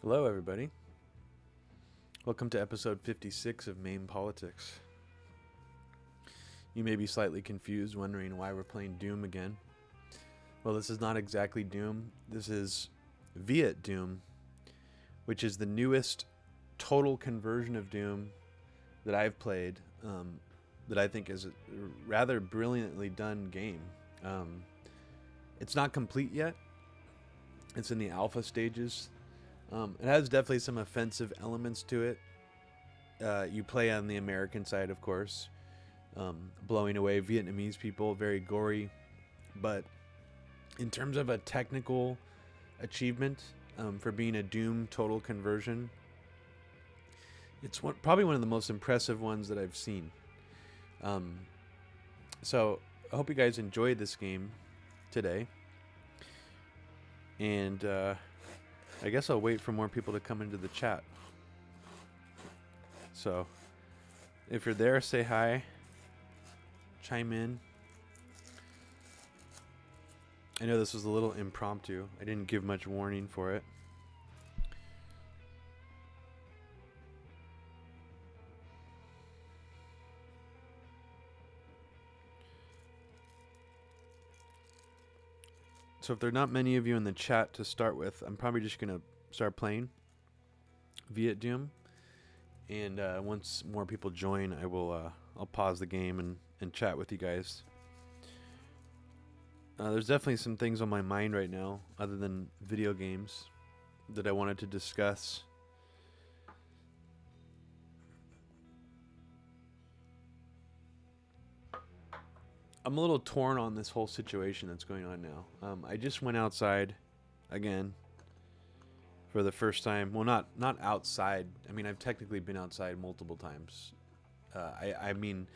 Hello, everybody. Welcome to episode 56 of MAME Politics. You may be slightly confused, wondering why we're playing Doom again. Well, this is not exactly Doom. This is VietDoom, which is the newest total conversion of Doom that I've played, that I think is a rather brilliantly done game. It's not complete yet. It's in the alpha stages. It has definitely some offensive elements to it. You play on the American side, of course, blowing away Vietnamese people, very gory. But in terms of a technical achievement for being a Doom total conversion, it's probably one of the most impressive ones that I've seen. So I hope you guys enjoyed this game today. And I guess I'll wait for more people to come into the chat. So, if you're there, say hi. Chime in. I know this was a little impromptu. I didn't give much warning for it. So if there are not many of you in the chat to start with, I'm probably just going to start playing VietDoom. And once more people join, I'll pause the game and chat with you guys. There's definitely some things on my mind right now, other than video games, that I wanted to discuss. I'm a little torn on this whole situation that's going on now. I just went outside again for the first time. Well, not outside. I mean, I've technically been outside multiple times. I mean,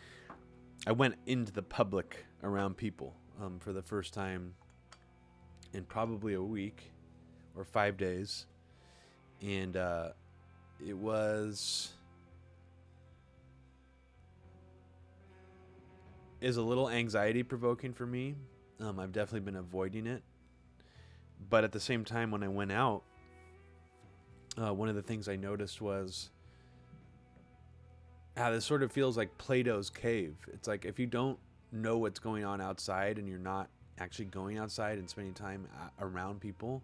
I went into the public around people for the first time in probably a week or 5 days. And it is a little anxiety provoking for me. I've definitely been avoiding it. But at the same time, when I went out, one of the things I noticed was how this sort of feels like Plato's cave. It's like if you don't know what's going on outside and you're not actually going outside and spending time around people,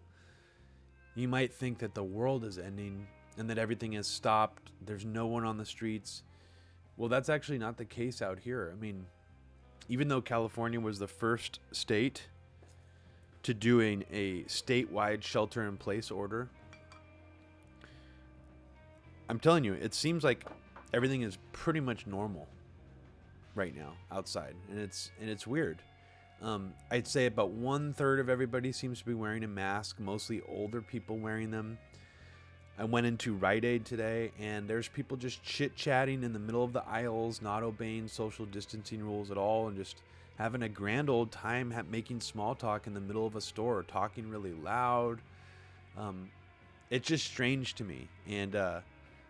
you might think that the world is ending and that everything has stopped. There's no one on the streets. Well, that's actually not the case out here. I mean, even though California was the first state to doing a statewide shelter-in-place order, I'm telling you, it seems like everything is pretty much normal right now outside, and it's weird. I'd say about 1/3 of everybody seems to be wearing a mask, mostly older people wearing them. I went into Rite Aid today, and there's people just chit-chatting in the middle of the aisles, not obeying social distancing rules at all, and just having a grand old time making small talk in the middle of a store, talking really loud. It's just strange to me, and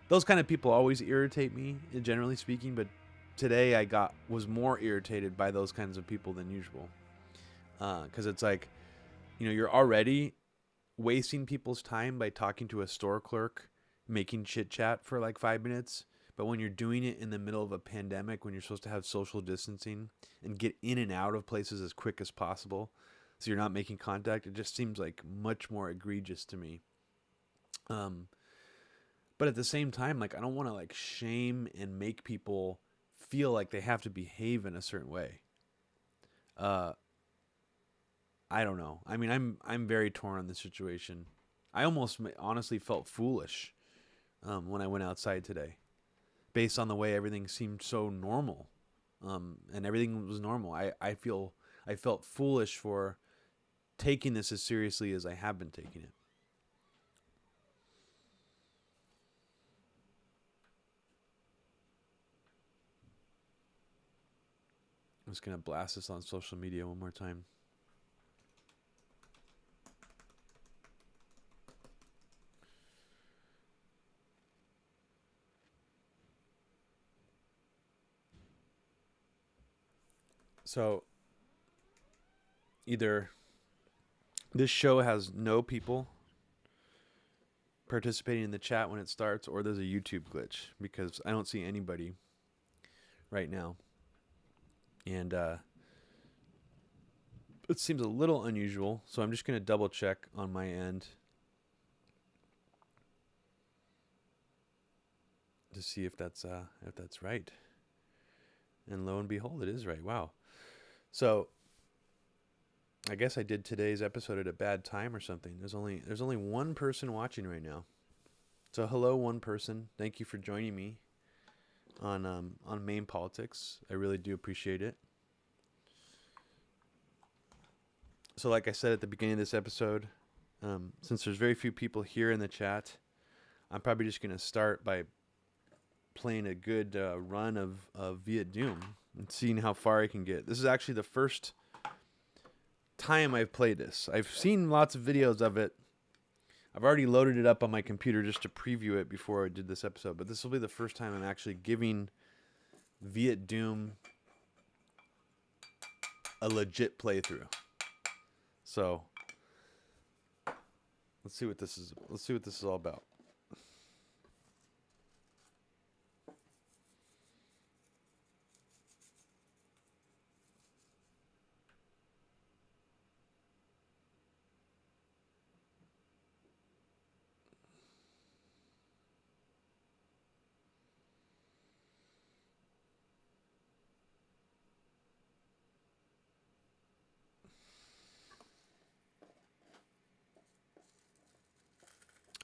those kind of people always irritate me, generally speaking, but today I was more irritated by those kinds of people than usual. Because it's like, you're already wasting people's time by talking to a store clerk, making chit chat for like 5 minutes. But when you're doing it in the middle of a pandemic, when you're supposed to have social distancing and get in and out of places as quick as possible, so you're not making contact, it just seems like much more egregious to me. But at the same time, like, I don't want to like shame and make people feel like they have to behave in a certain way. I don't know. I mean, I'm very torn on this situation. I almost honestly felt foolish when I went outside today, based on the way everything seemed so normal, and everything was normal. I felt foolish for taking this as seriously as I have been taking it. I'm just gonna blast this on social media one more time. So either this show has no people participating in the chat when it starts, or there's a YouTube glitch, because I don't see anybody right now. And it seems a little unusual, so I'm just going to double check on my end to see if that's right. And lo and behold, it is right. Wow. So I guess I did today's episode at a bad time or something. There's only one person watching right now. So hello, one person. Thank you for joining me on MAME Politics. I really do appreciate it. So like I said at the beginning of this episode, since there's very few people here in the chat, I'm probably just going to start by playing a good run of VietDoom and seeing how far I can get. This is actually the first time I've played this. I've seen lots of videos of it. I've already loaded it up on my computer just to preview it before I did this episode, but this will be the first time I'm actually giving VietDoom a legit playthrough. So let's see what this is. Let's see what this is all about.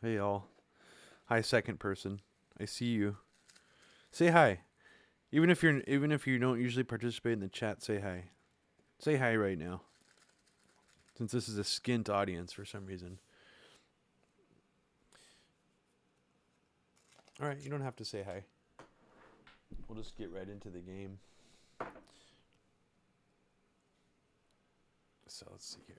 Hey y'all. Hi, second person. I see you. Say hi. Even if you don't usually participate in the chat, say hi. Say hi right now. Since this is a skint audience for some reason. All right, you don't have to say hi. We'll just get right into the game. So let's see here.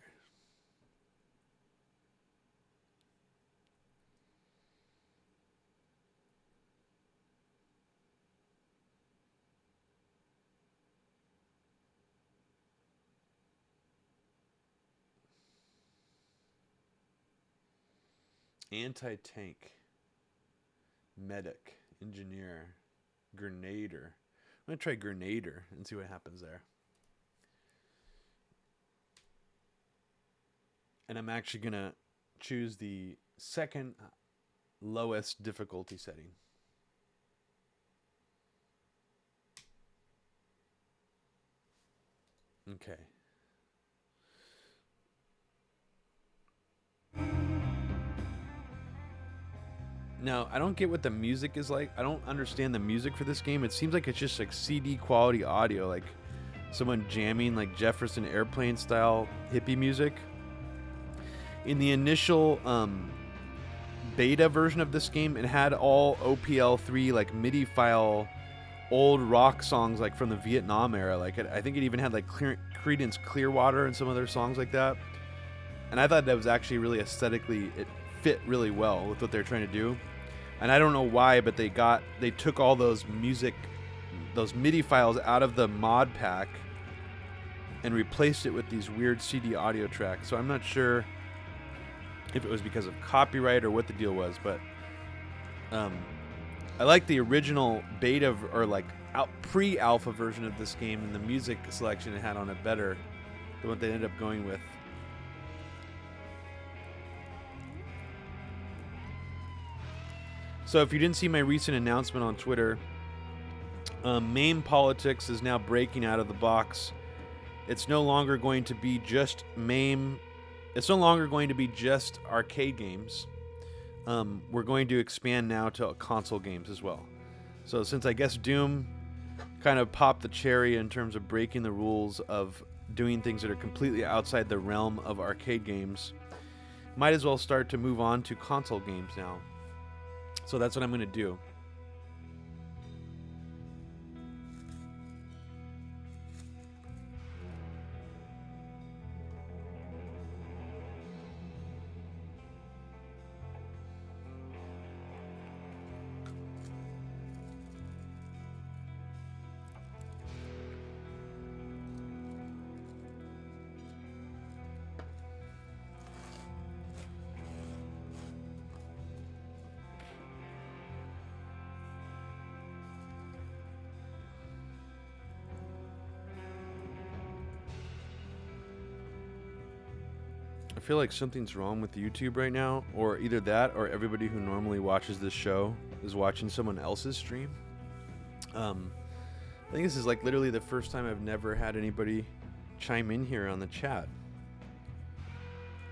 Anti-tank, medic, engineer, grenader. I'm going to try grenader and see what happens there. And I'm actually going to choose the second lowest difficulty setting. Okay. Now, I don't get what the music is like. I don't understand the music for this game. It seems like it's just like CD quality audio, like someone jamming like Jefferson Airplane style hippie music. In the initial beta version of this game, it had all OPL3 like MIDI file old rock songs like from the Vietnam era. Like I think it even had like Creedence Clearwater and some other songs like that. And I thought that was actually really aesthetically, it fit really well with what they're trying to do. And I don't know why, but they took all those MIDI files out of the mod pack and replaced it with these weird CD audio tracks. So I'm not sure if it was because of copyright or what the deal was, but I like the original beta or like pre-alpha version of this game, and the music selection it had on it better than what they ended up going with. So if you didn't see my recent announcement on Twitter, MAME Politics is now breaking out of the box. It's no longer going to be just MAME. It's no longer going to be just arcade games. We're going to expand now to console games as well. So since I guess Doom kind of popped the cherry in terms of breaking the rules of doing things that are completely outside the realm of arcade games, might as well start to move on to console games now. So that's what I'm going to do. feel like something's wrong with YouTube right now, or either that or everybody who normally watches this show is watching someone else's stream. I think this is like literally the first time I've never had anybody chime in here on the chat.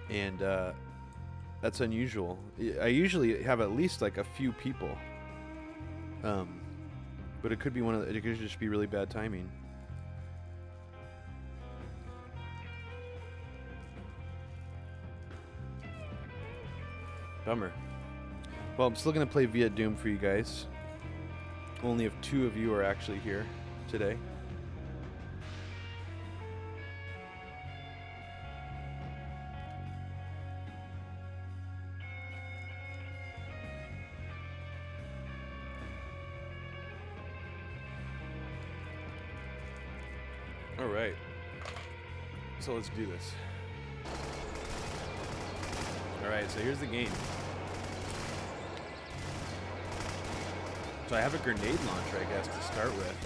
And that's unusual. I usually have at least like a few people. But it could be it could just be really bad timing. Bummer. Well, I'm still going to play VietDoom for you guys. Only if 2 of you are actually here today. All right. So let's do this. All right, so here's the game. So I have a grenade launcher, I guess, to start with.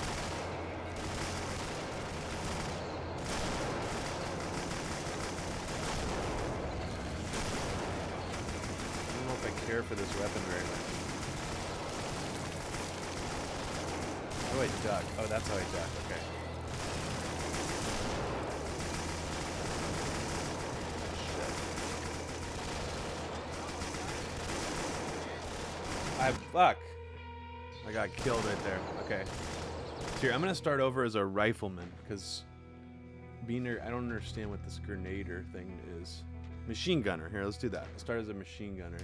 I don't know if I care for this weapon very much. How do I duck? Oh, that's how I duck. Okay. Fuck. I got killed right there. Okay. So here, I'm going to start over as a rifleman, because I don't understand what this grenader thing is. Machine gunner. Here, let's do that. I'll start as a machine gunner.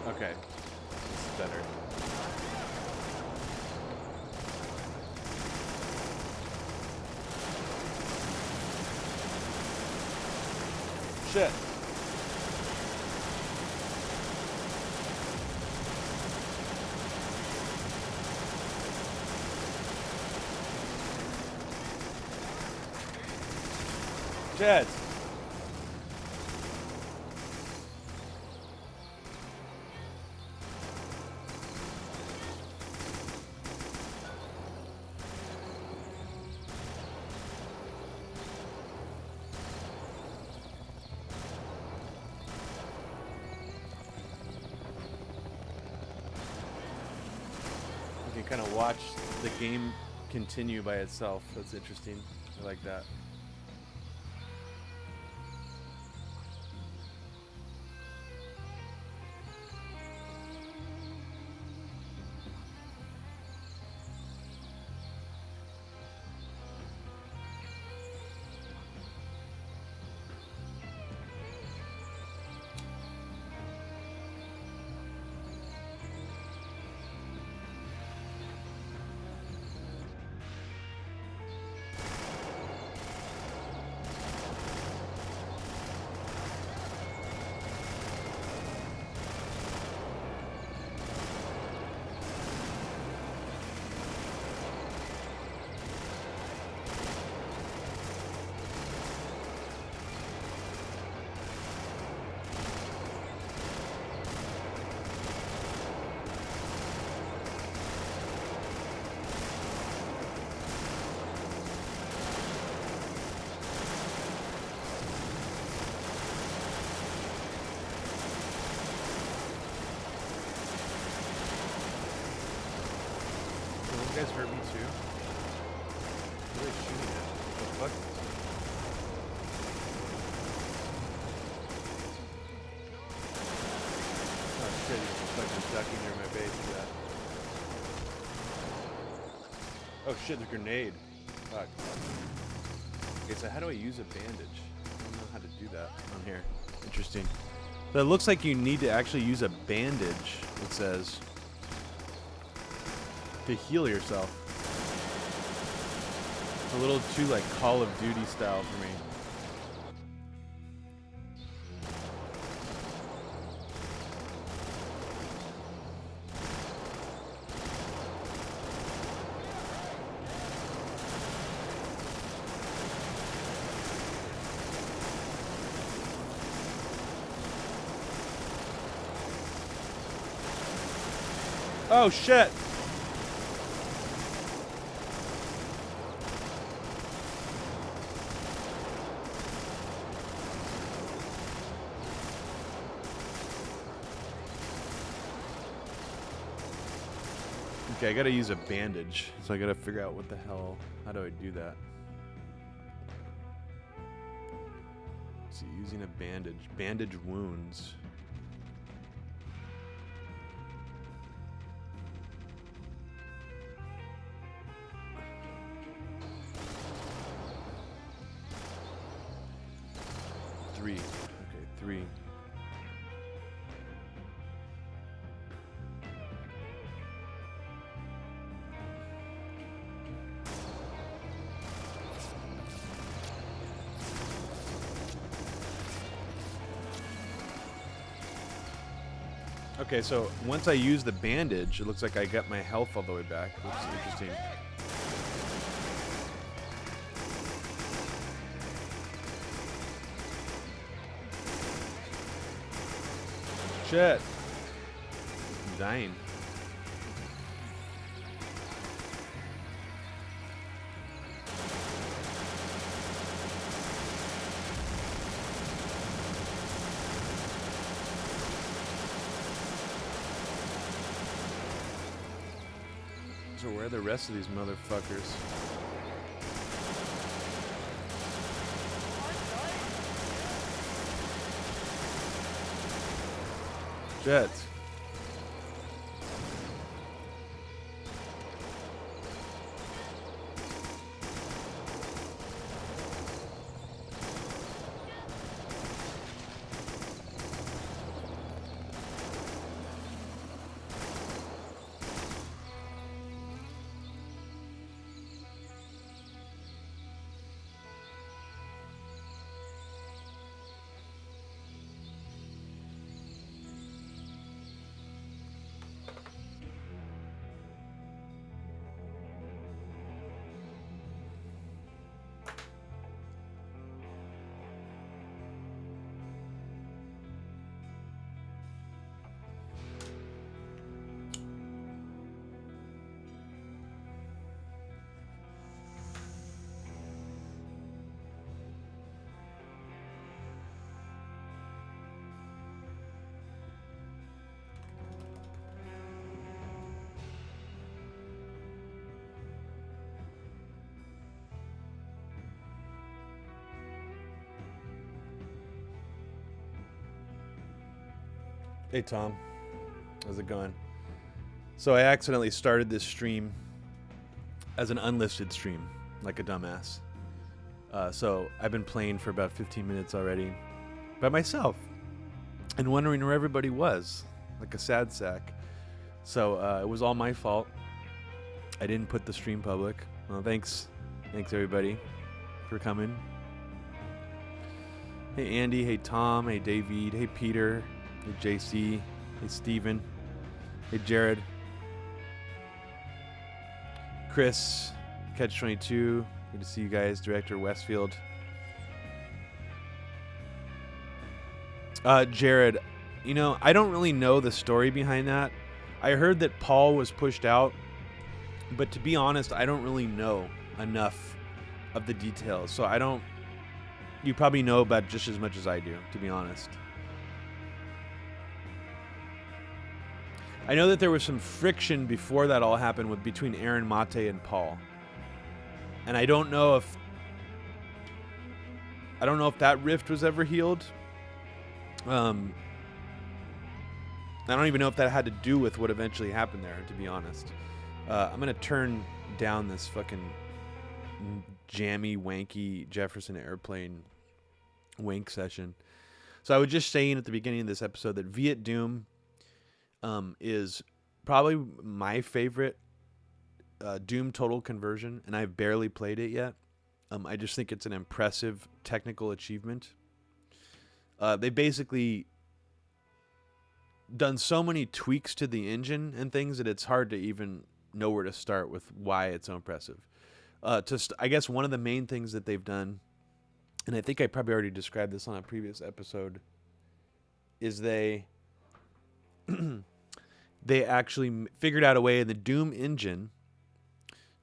Okay. This is better. Shit. Shit. Kind of watch the game continue by itself. That's interesting. I like that. You guys hurt me too? What are they shooting at? What the fuck? Oh shit, he's fucking ducking near my base. Yeah. Oh shit, the grenade. Fuck. Okay, so how do I use a bandage? I don't know how to do that on here. Interesting. So it looks like you need to actually use a bandage, it says, to heal yourself. It's a little too like Call of Duty style for me. Oh shit! Okay, I gotta use a bandage, so I gotta figure out what the hell. How do I do that? So using a bandage. Bandage wounds. Three. Okay, 3. Okay, so once I use the bandage, it looks like I got my health all the way back, which is interesting. Shit. I'm dying. So where are the rest of these motherfuckers? Jets. Hey Tom, how's it going? So I accidentally started this stream as an unlisted stream, like a dumbass. So I've been playing for about 15 minutes already by myself and wondering where everybody was, like a sad sack. So it was all my fault. I didn't put the stream public. Well, thanks everybody for coming. Hey Andy, hey Tom, hey David, hey Peter, hey JC, hey Steven, hey Jared, Chris, Catch22, good to see you guys, Director Westfield. Jared, you know, I don't really know the story behind that. I heard that Paul was pushed out, but to be honest, I don't really know enough of the details. So I don't, you probably know about just as much as I do, to be honest. I know that there was some friction before that all happened between Aaron Mate and Paul. And I don't know if that rift was ever healed. I don't even know if that had to do with what eventually happened there, to be honest. I'm going to turn down this fucking jammy, wanky Jefferson Airplane wank session. So I was just saying at the beginning of this episode that VietDoom is probably my favorite Doom Total Conversion, and I've barely played it yet. I just think it's an impressive technical achievement. They basically done so many tweaks to the engine and things that it's hard to even know where to start with why it's so impressive. I guess one of the main things that they've done, and I think I probably already described this on a previous episode, is they actually figured out a way in the Doom engine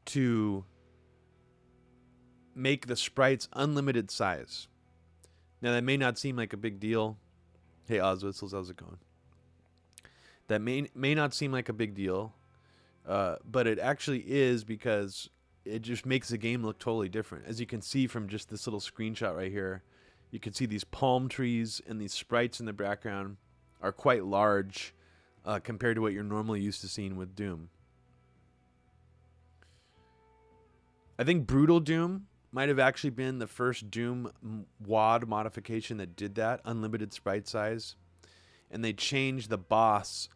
to make the sprites unlimited size. Now, that may not seem like a big deal. Hey, Ozwitzel, how's it going? That may not seem like a big deal but it actually is because it just makes the game look totally different. As you can see from just this little screenshot right here, you can see these palm trees and these sprites in the background are quite large compared to what you're normally used to seeing with Doom. I think Brutal Doom might have actually been the first Doom WAD modification that did that, unlimited sprite size. And they changed the boss,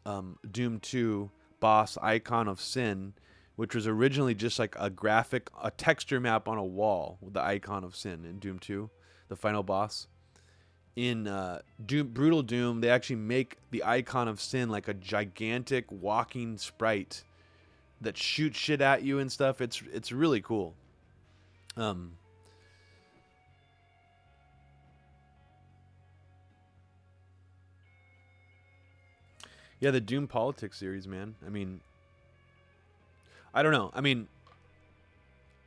Doom 2 boss Icon of Sin, which was originally just like a texture map on a wall with the Icon of Sin in Doom 2, the final boss. In Brutal Doom, they actually make the Icon of Sin like a gigantic walking sprite that shoots shit at you and stuff. It's really cool. Yeah, the Doom Politics series, man. I mean, I don't know. I mean,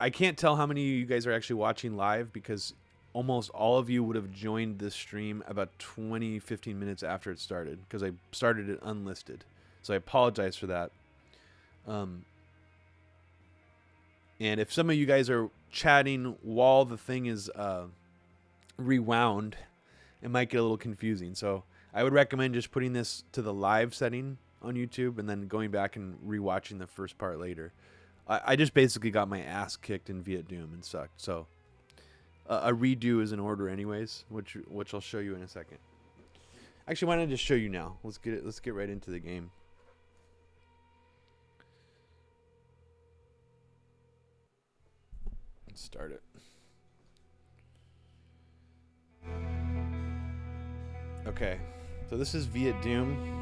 I can't tell how many of you guys are actually watching live because almost all of you would have joined this stream about 15 minutes after it started because I started it unlisted. So I apologize for that. And if some of you guys are chatting while the thing is rewound, it might get a little confusing. So I would recommend just putting this to the live setting on YouTube and then going back and rewatching the first part later. I just basically got my ass kicked in VietDoom and sucked. So a redo is in order anyways, which I'll show you in a second. Actually, why don't I just show you now? Let's get right into the game. Let's start it. Okay, so this is VietDoom.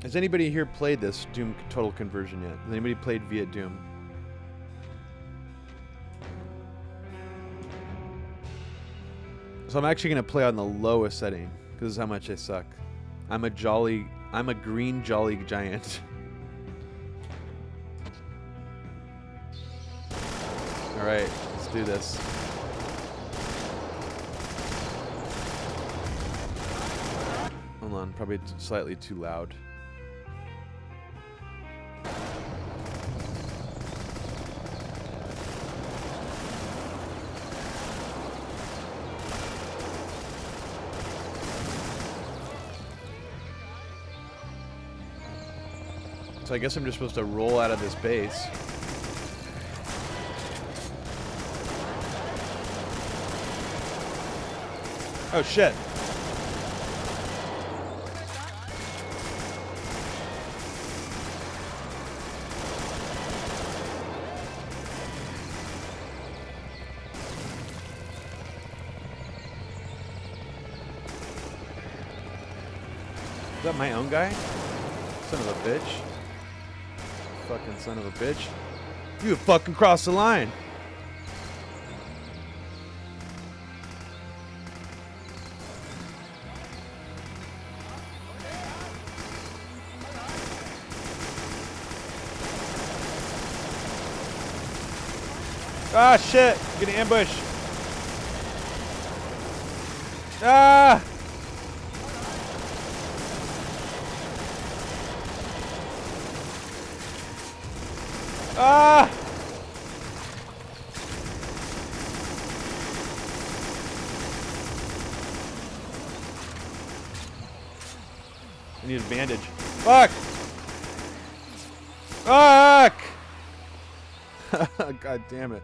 Has anybody here played this Doom Total Conversion yet? Has anybody played VietDoom? So I'm actually going to play on the lowest setting because this is how much I suck. I'm a green jolly giant. All right, let's do this. Hold on, probably slightly too loud. So I guess I'm just supposed to roll out of this base. Oh shit. Is that my own guy? Son of a bitch. Fucking son of a bitch. You fucking crossed the line. Ah, shit. Getting ambushed. Ah! Ah! I need a bandage. Fuck! Fuck! God damn it.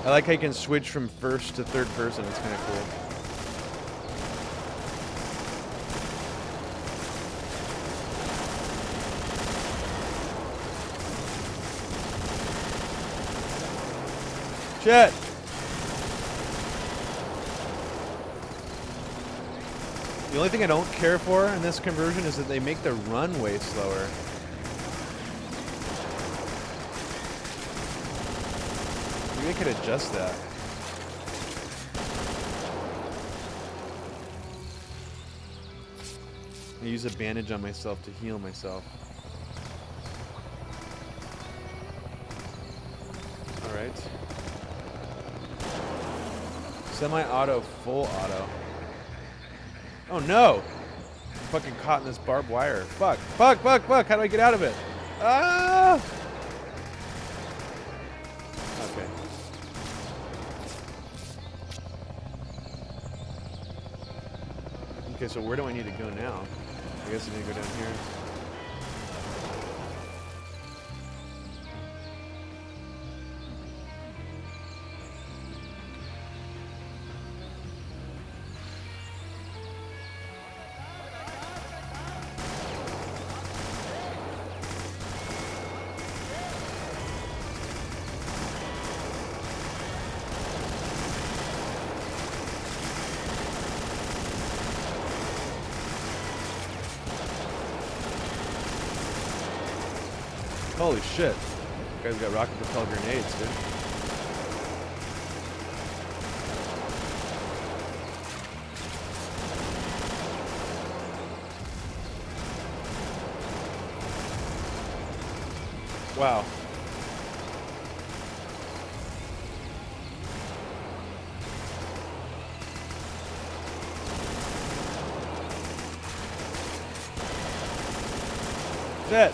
I like how you can switch from first to third person. It's kind of cool. Shit! The only thing I don't care for in this conversion is that they make the run way slower. Maybe I could adjust that. I use a bandage on myself to heal myself. Alright. Semi-auto, full auto. Oh no! I'm fucking caught in this barbed wire. Fuck, fuck, fuck, fuck! How do I get out of it? Ah! Okay. Okay, so where do I need to go now? I guess I need to go down here. Holy shit. This guy's got rocket propelled grenades, dude. Wow. Shit.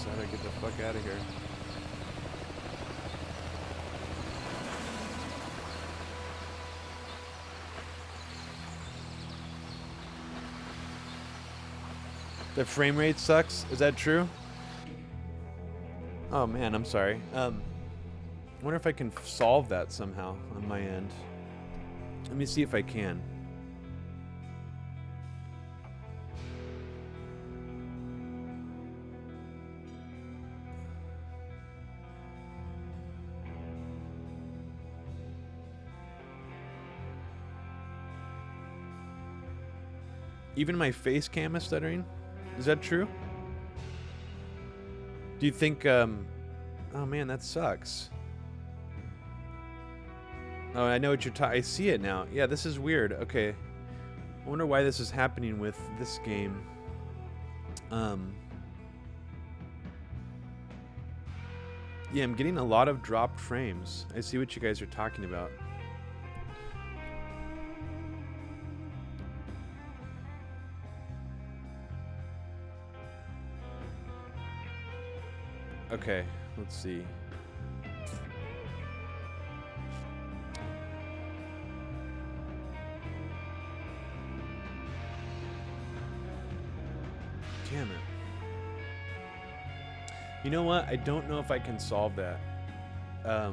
How do I get the fuck out of here? The frame rate sucks? Is that true? Oh man, I'm sorry. I wonder if I can solve that somehow on my end. Let me see if I can. Even my face cam is stuttering? Is that true? Do you think, oh man, that sucks. Oh, I know what you're I see it now. Yeah, this is weird. Okay. I wonder why this is happening with this game. Yeah, I'm getting a lot of dropped frames. I see what you guys are talking about. Okay, let's see. Damn it. You know what? I don't know if I can solve that. I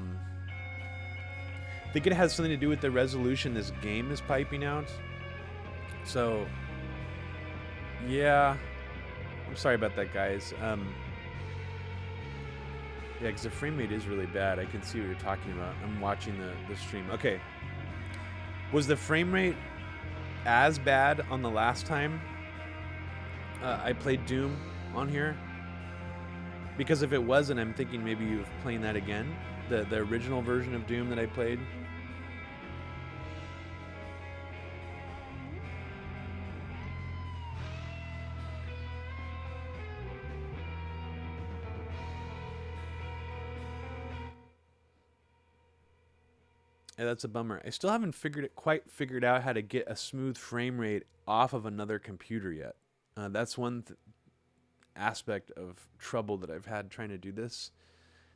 think it has something to do with the resolution this game is piping out. So, yeah. I'm sorry about that, guys. Yeah, because the frame rate is really bad. I can see what you're talking about. I'm watching the stream. Okay. Was the frame rate as bad on the last time I played Doom on here? Because if it wasn't, I'm thinking maybe you're playing that again. The original version of Doom that I played. Yeah, that's a bummer. I still haven't quite figured out how to get a smooth frame rate off of another computer yet. That's one aspect of trouble that I've had trying to do this.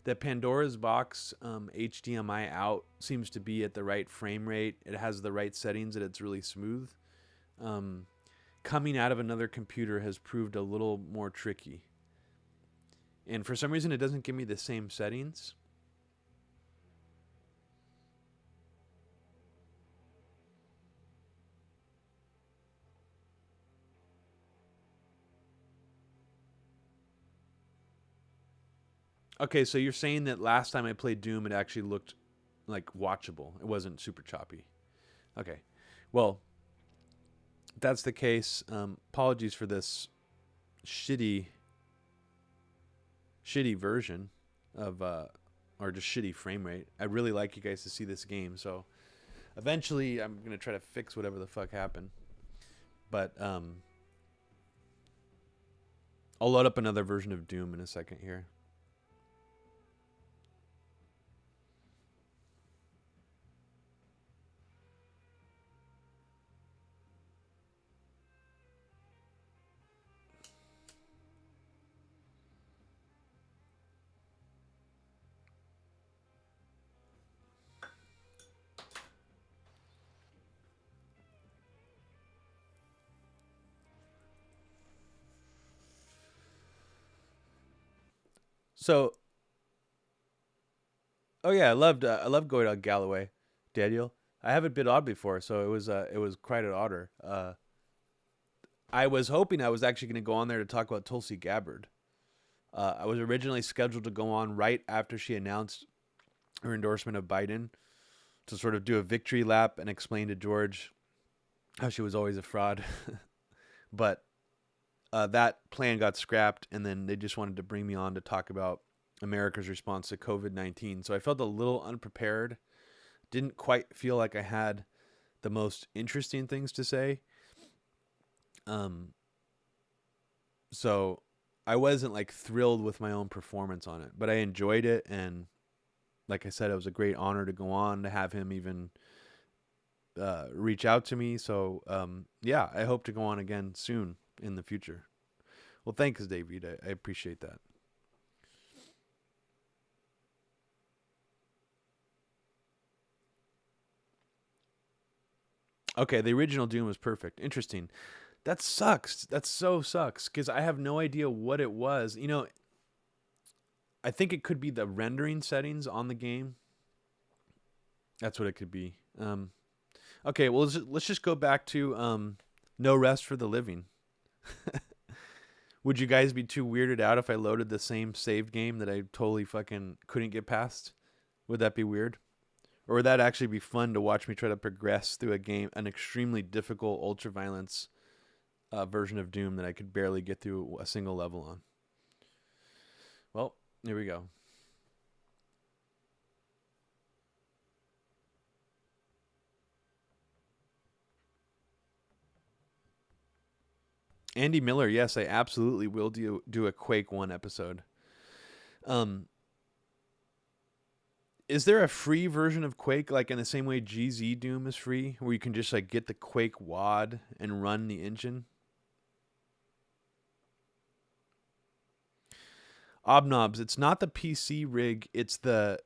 The Pandora's box HDMI out seems to be at the right frame rate. It has the right settings and it's really smooth. Coming out of another computer has proved a little more tricky. And for some reason, it doesn't give me the same settings. Okay, so you're saying that last time I played Doom, it actually looked like watchable. It wasn't super choppy. Okay, well, if that's the case. Apologies for this shitty, shitty version of, or just shitty frame rate. I really like you guys to see this game, so eventually I'm gonna try to fix whatever the fuck happened. But I'll load up another version of Doom in a second here. So, oh yeah, I loved going on Galloway, Daniel. I haven't been on before, so it was quite an honor. I was hoping I was actually going to go on there to talk about Tulsi Gabbard. I was originally scheduled to go on right after she announced her endorsement of Biden to sort of do a victory lap and explain to George how she was always a fraud. But that plan got scrapped, and then they just wanted to bring me on to talk about America's response to COVID-19. So I felt a little unprepared. Didn't quite feel like I had the most interesting things to say. So I wasn't like thrilled with my own performance on it, but I enjoyed it. And like I said, it was a great honor to go on, to have him even reach out to me. So yeah, I hope to go on again soon in the future. Well, thanks, David. I appreciate that. Okay, the original Doom was perfect. Interesting. That sucks. That so sucks because I have no idea what it was. You know, I think it could be the rendering settings on the game. That's what it could be. Okay, well, let's just go back to No Rest for the Living. Would you guys be too weirded out if I loaded the same saved game that I totally fucking couldn't get past? Would that be weird? Or would that actually be fun to watch me try to progress through a game, an extremely difficult ultra-violence version of Doom that I could barely get through a single level on? Well, here we go. Andy Miller, yes, I absolutely will do a Quake 1 episode. Um, is there a free version of Quake, like in the same way GZ Doom is free, where you can just like get the Quake WAD and run the engine? Obnobs, it's not the PC rig, it's the,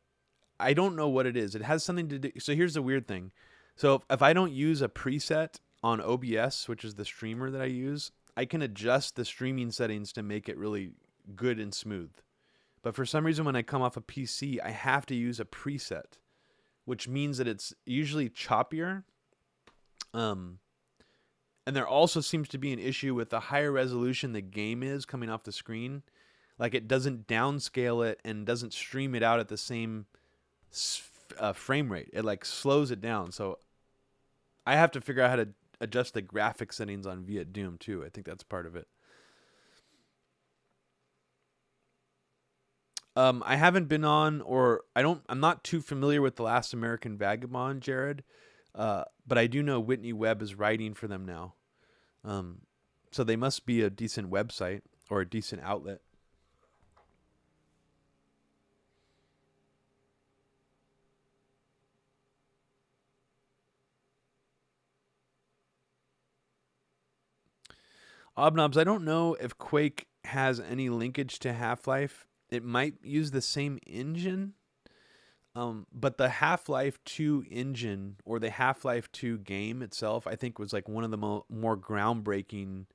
I don't know what it is. It has something to do. So here's the weird thing. So if I don't use a preset on OBS, which is the streamer that I use, I can adjust the streaming settings to make it really good and smooth. But for some reason, when I come off a PC, I have to use a preset, which means that it's usually choppier. And there also seems to be an issue with the higher resolution the game is coming off the screen. Like it doesn't downscale it and doesn't stream it out at the same frame rate. It like slows it down. So I have to figure out how to adjust the graphic settings on VietDoom too. I think that's part of it. I haven't been on, or I'm not too familiar with The Last American Vagabond, Jared. But I do know Whitney Webb is writing for them now. So they must be a decent website or a decent outlet. Obnobs, I don't know if Quake has any linkage to Half-Life. It might use the same engine, but the Half-Life 2 engine or the Half-Life 2 game itself, I think was like one of the more groundbreaking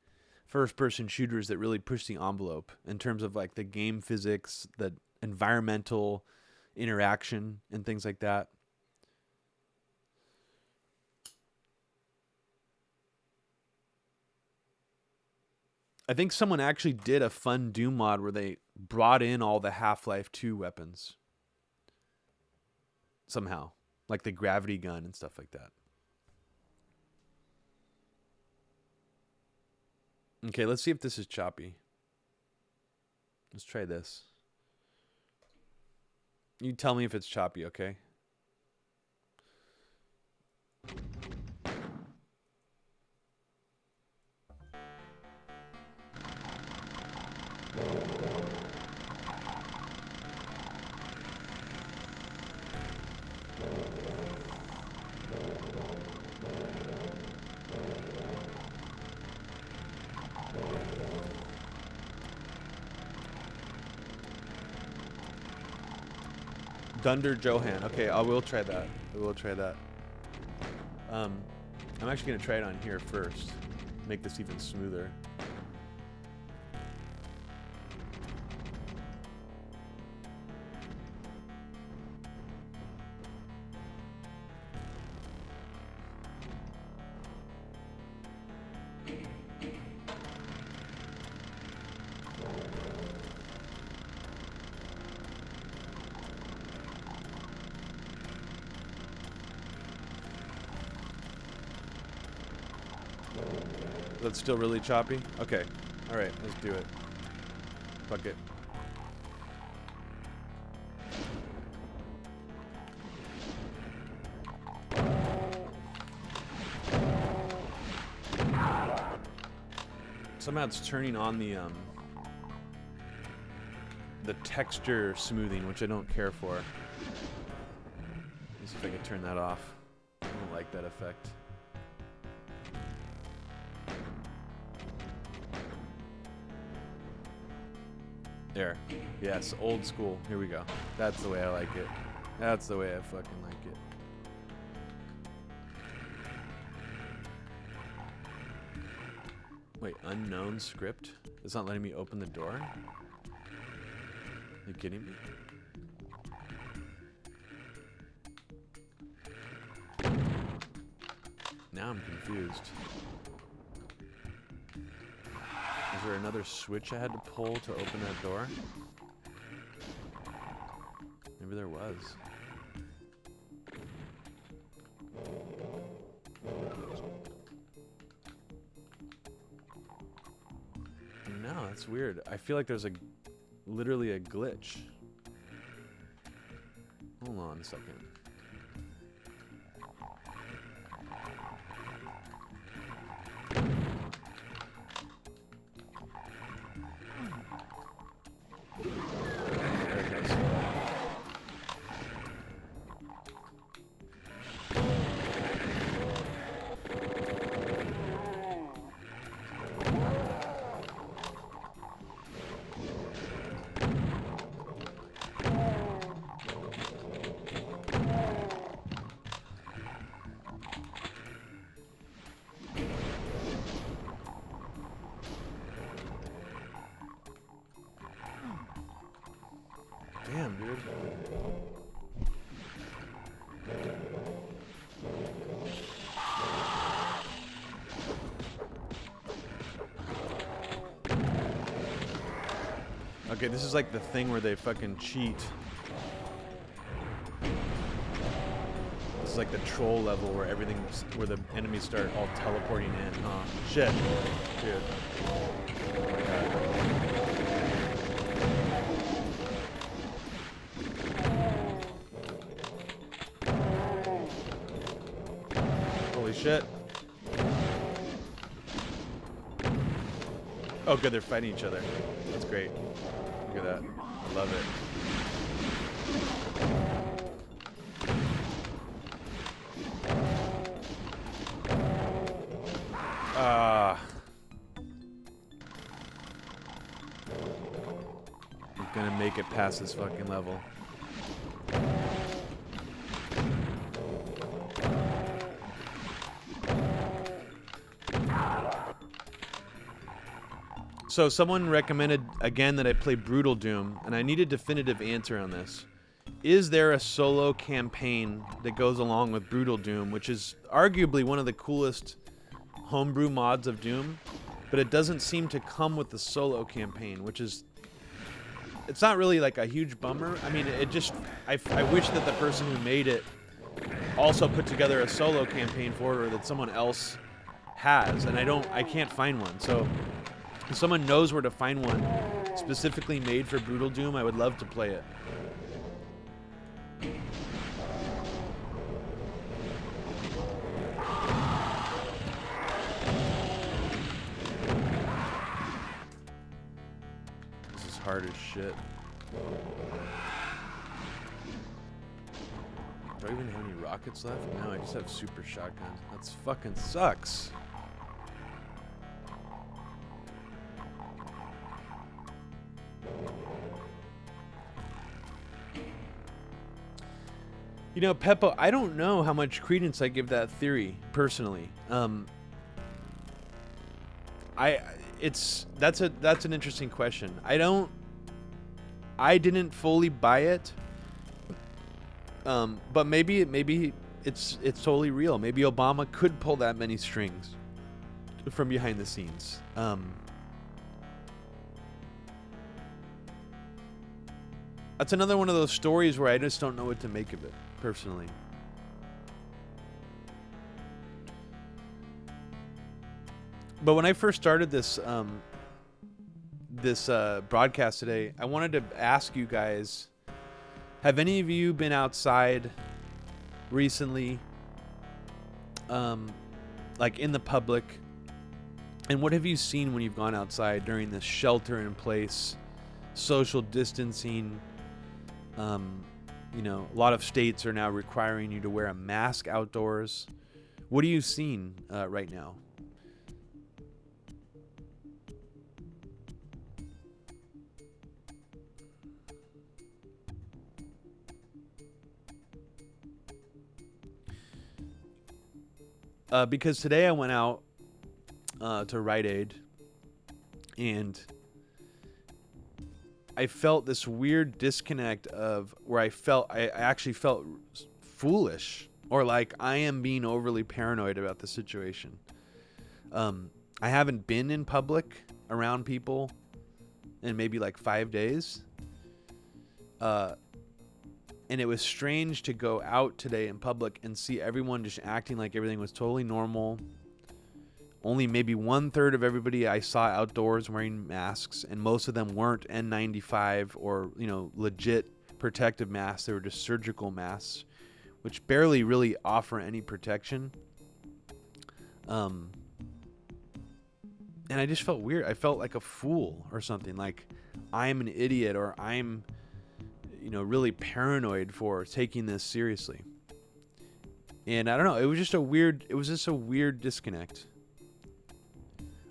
first-person shooters that really pushed the envelope in terms of like the game physics, the environmental interaction, and things like that. I think someone actually did a fun Doom mod where they brought in all the Half-Life 2 weapons somehow, like the gravity gun and stuff like that. Okay, let's see if this is choppy. Let's try this. You tell me if it's choppy, okay? Dunder Johan. Okay, I will try that. I will try that. I'm actually going to try it on here first. Make this even smoother. That's still really choppy? Okay. Alright, let's do it. Fuck it. Somehow it's turning on the texture smoothing, which I don't care for. Let's see if I can turn that off. I don't like that effect. There. Yes, old school. Here we go. That's the way I like it. That's the way I fucking like it. Wait, unknown script? It's not letting me open the door? Are you kidding me? Now I'm confused. Is there another switch I had to pull to open that door? Maybe there was. No, that's weird. I feel like there's literally a glitch. Hold on a second. Damn, dude. Okay, this is like the thing where they fucking cheat. This is like the troll level where where the enemies start all teleporting in. Oh, shit. Dude. Oh my god. Holy shit. Oh good, they're fighting each other. That's great. Look at that. I love it. I'm gonna make it past this fucking level. So someone recommended again that I play Brutal Doom, and I need a definitive answer on this. Is there a solo campaign that goes along with Brutal Doom, which is arguably one of the coolest homebrew mods of Doom, but it doesn't seem to come with the solo campaign, which is it's not really like a huge bummer. I mean, it just, I wish that the person who made it also put together a solo campaign for it, or that someone else has, and I can't find one. So if someone knows where to find one specifically made for Brutal Doom, I would love to play it. This is hard as shit. Do I even have any rockets left? No, I just have super shotgun. That's fucking sucks. You know, Peppo, I don't know how much credence I give that theory personally. That's an interesting question. I didn't fully buy it. But maybe it's totally real. Maybe Obama could pull that many strings from behind the scenes. That's another one of those stories where I just don't know what to make of it, personally. But when I first started this broadcast today, I wanted to ask you guys, have any of you been outside recently, like in the public? And what have you seen when you've gone outside during this shelter-in-place, social distancing? You know, a lot of states are now requiring you to wear a mask outdoors. What are you seeing right now? Because today I went out to Rite Aid, and I felt this weird disconnect of where I actually felt foolish, or like I am being overly paranoid about the situation. I haven't been in public around people in maybe like 5 days. And it was strange to go out today in public and see everyone just acting like everything was totally normal. Only maybe 1/3 of everybody I saw outdoors wearing masks, and most of them weren't N95 or, you know, legit protective masks. They were just surgical masks, which barely really offer any protection. And I just felt weird. I felt like a fool or something, like I'm an idiot, or I'm, you know, really paranoid for taking this seriously. And I don't know, it was just a weird disconnect.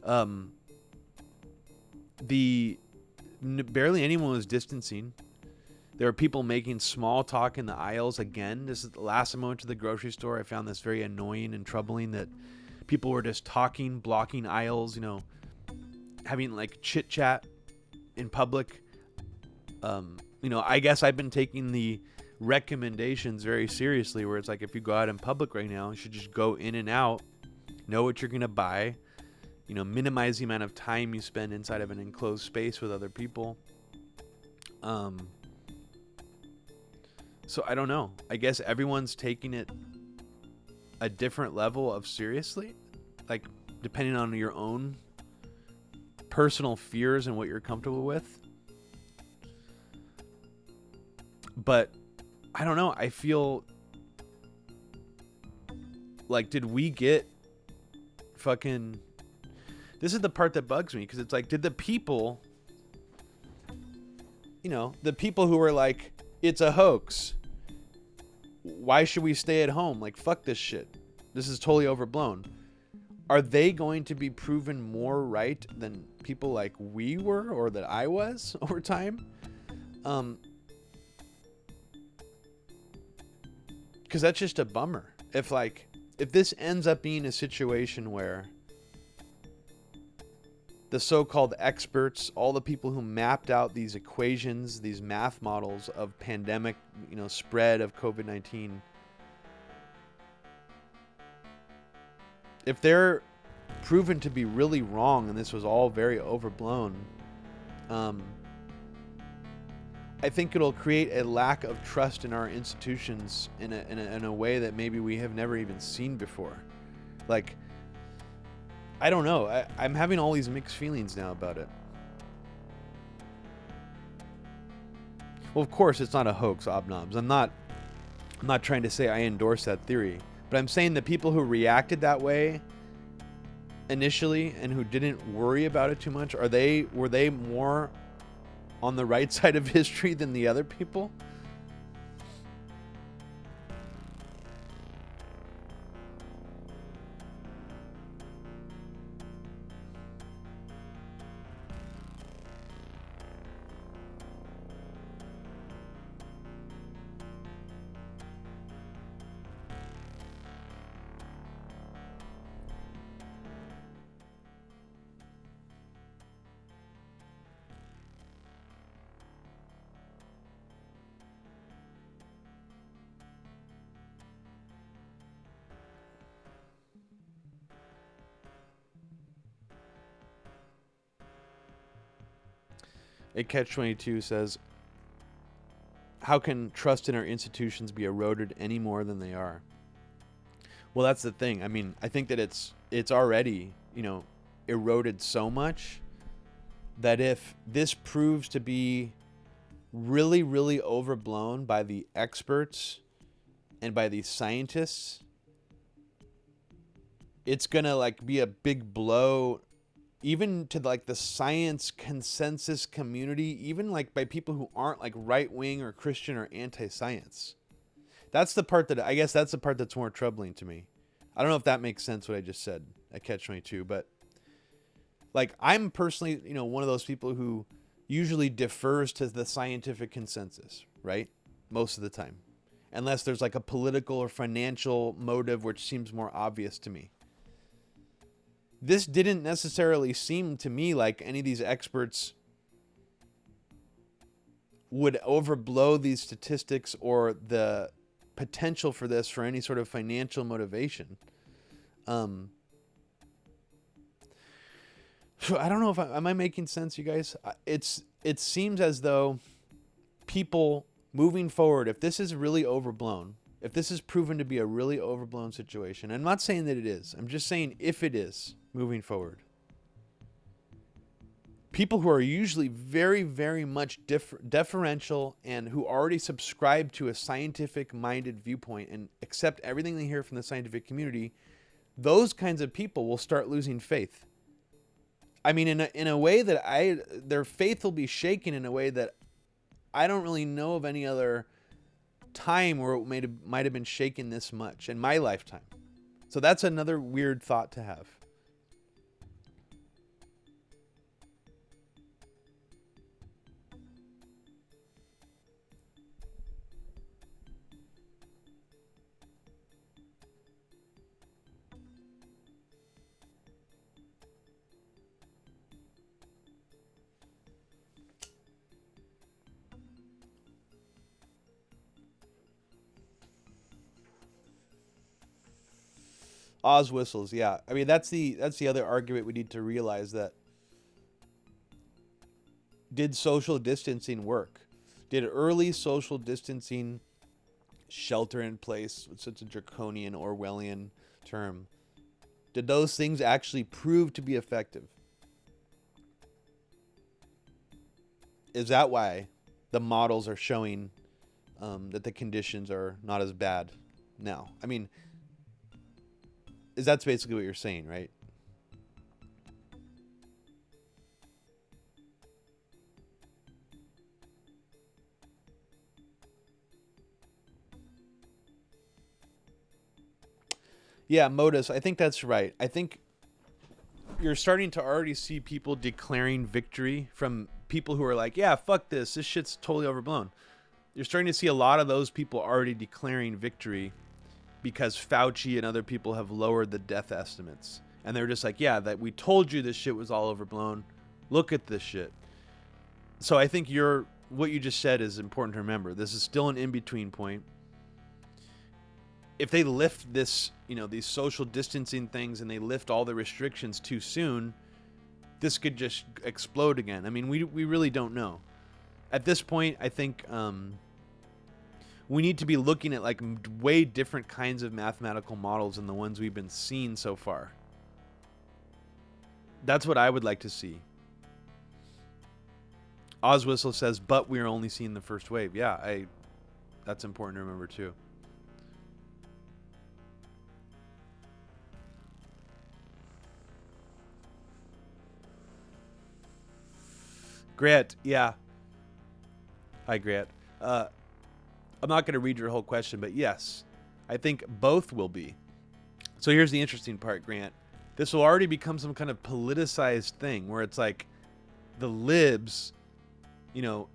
Barely anyone was distancing. There were people making small talk in the aisles again. This is the last time I went to the grocery store. I found this very annoying and troubling, that people were just talking, blocking aisles, you know, having like chit chat in public. You know, I guess I've been taking the recommendations very seriously, where it's like, if you go out in public right now, you should just go in and out, know what you're going to buy, you know, minimize the amount of time you spend inside of an enclosed space with other people. So I don't know. I guess everyone's taking it a different level of seriously, like depending on your own personal fears and what you're comfortable with. But I don't know. I feel like, did we get fucking... This is the part that bugs me, because it's like, did the people, you know, the people who were like, it's a hoax, why should we stay at home? Like, fuck this shit, this is totally overblown. Are they going to be proven more right than people like we were, or that I was over time? Because that's just a bummer. If this ends up being a situation where the so-called experts, all the people who mapped out these equations, these math models of pandemic, you know, spread of COVID-19, if they're proven to be really wrong and this was all very overblown, I think it'll create a lack of trust in our institutions in a way that maybe we have never even seen before. Like, I don't know. I'm having all these mixed feelings now about it. Well, of course, it's not a hoax, Obnobs. I'm not trying to say I endorse that theory, but I'm saying the people who reacted that way initially and who didn't worry about it too much, were they more on the right side of history than the other people? A Catch-22 says, how can trust in our institutions be eroded any more than they are? Well, that's the thing. I mean, I think that it's already, eroded so much that if this proves to be really, really overblown by the experts and by the scientists, it's gonna like be a big blow even to like the science consensus community, even like by people who aren't like right wing or Christian or anti-science. That's the part that's more troubling to me. I don't know if that makes sense what I just said at Catch-22, but like I'm personally, one of those people who usually defers to the scientific consensus, right? Most of the time. Unless there's like a political or financial motive which seems more obvious to me. This didn't necessarily seem to me like any of these experts would overblow these statistics or the potential for this for any sort of financial motivation. I don't know if am I making sense, you guys? It seems as though people moving forward, if this is really overblown, if this is proven to be a really overblown situation, I'm not saying that it is. I'm just saying if it is moving forward, people who are usually very, very much deferential and who already subscribe to a scientific-minded viewpoint and accept everything they hear from the scientific community, those kinds of people will start losing faith. I mean, in a way that their faith will be shaken in a way that I don't really know of any other time where it might have been shaken this much in my lifetime. So that's another weird thought to have. Oz whistles, yeah. I mean, that's the other argument we need to realize, that did social distancing work? Did early social distancing, shelter in place, with such a draconian Orwellian term, did those things actually prove to be effective? Is that why the models are showing that the conditions are not as bad now? I mean, that's basically what you're saying, right? Yeah, Modus, I think that's right. I think you're starting to already see people declaring victory from people who are like, yeah, fuck this. This shit's totally overblown. You're starting to see a lot of those people already declaring victory because Fauci and other people have lowered the death estimates. And they're just like, yeah, that we told you this shit was all overblown. Look at this shit. So I think what you just said is important to remember. This is still an in-between point. If they lift this, these social distancing things, and they lift all the restrictions too soon, this could just explode again. I mean, we really don't know. At this point, I think we need to be looking at like way different kinds of mathematical models than the ones we've been seeing so far. That's what I would like to see. Ozwhistle says, but we're only seeing the first wave. Yeah, that's important to remember too. Grant, yeah. Hi, Grant. I'm not going to read your whole question, but yes, I think both will be. So here's the interesting part, Grant. This will already become some kind of politicized thing where it's like the libs, you know,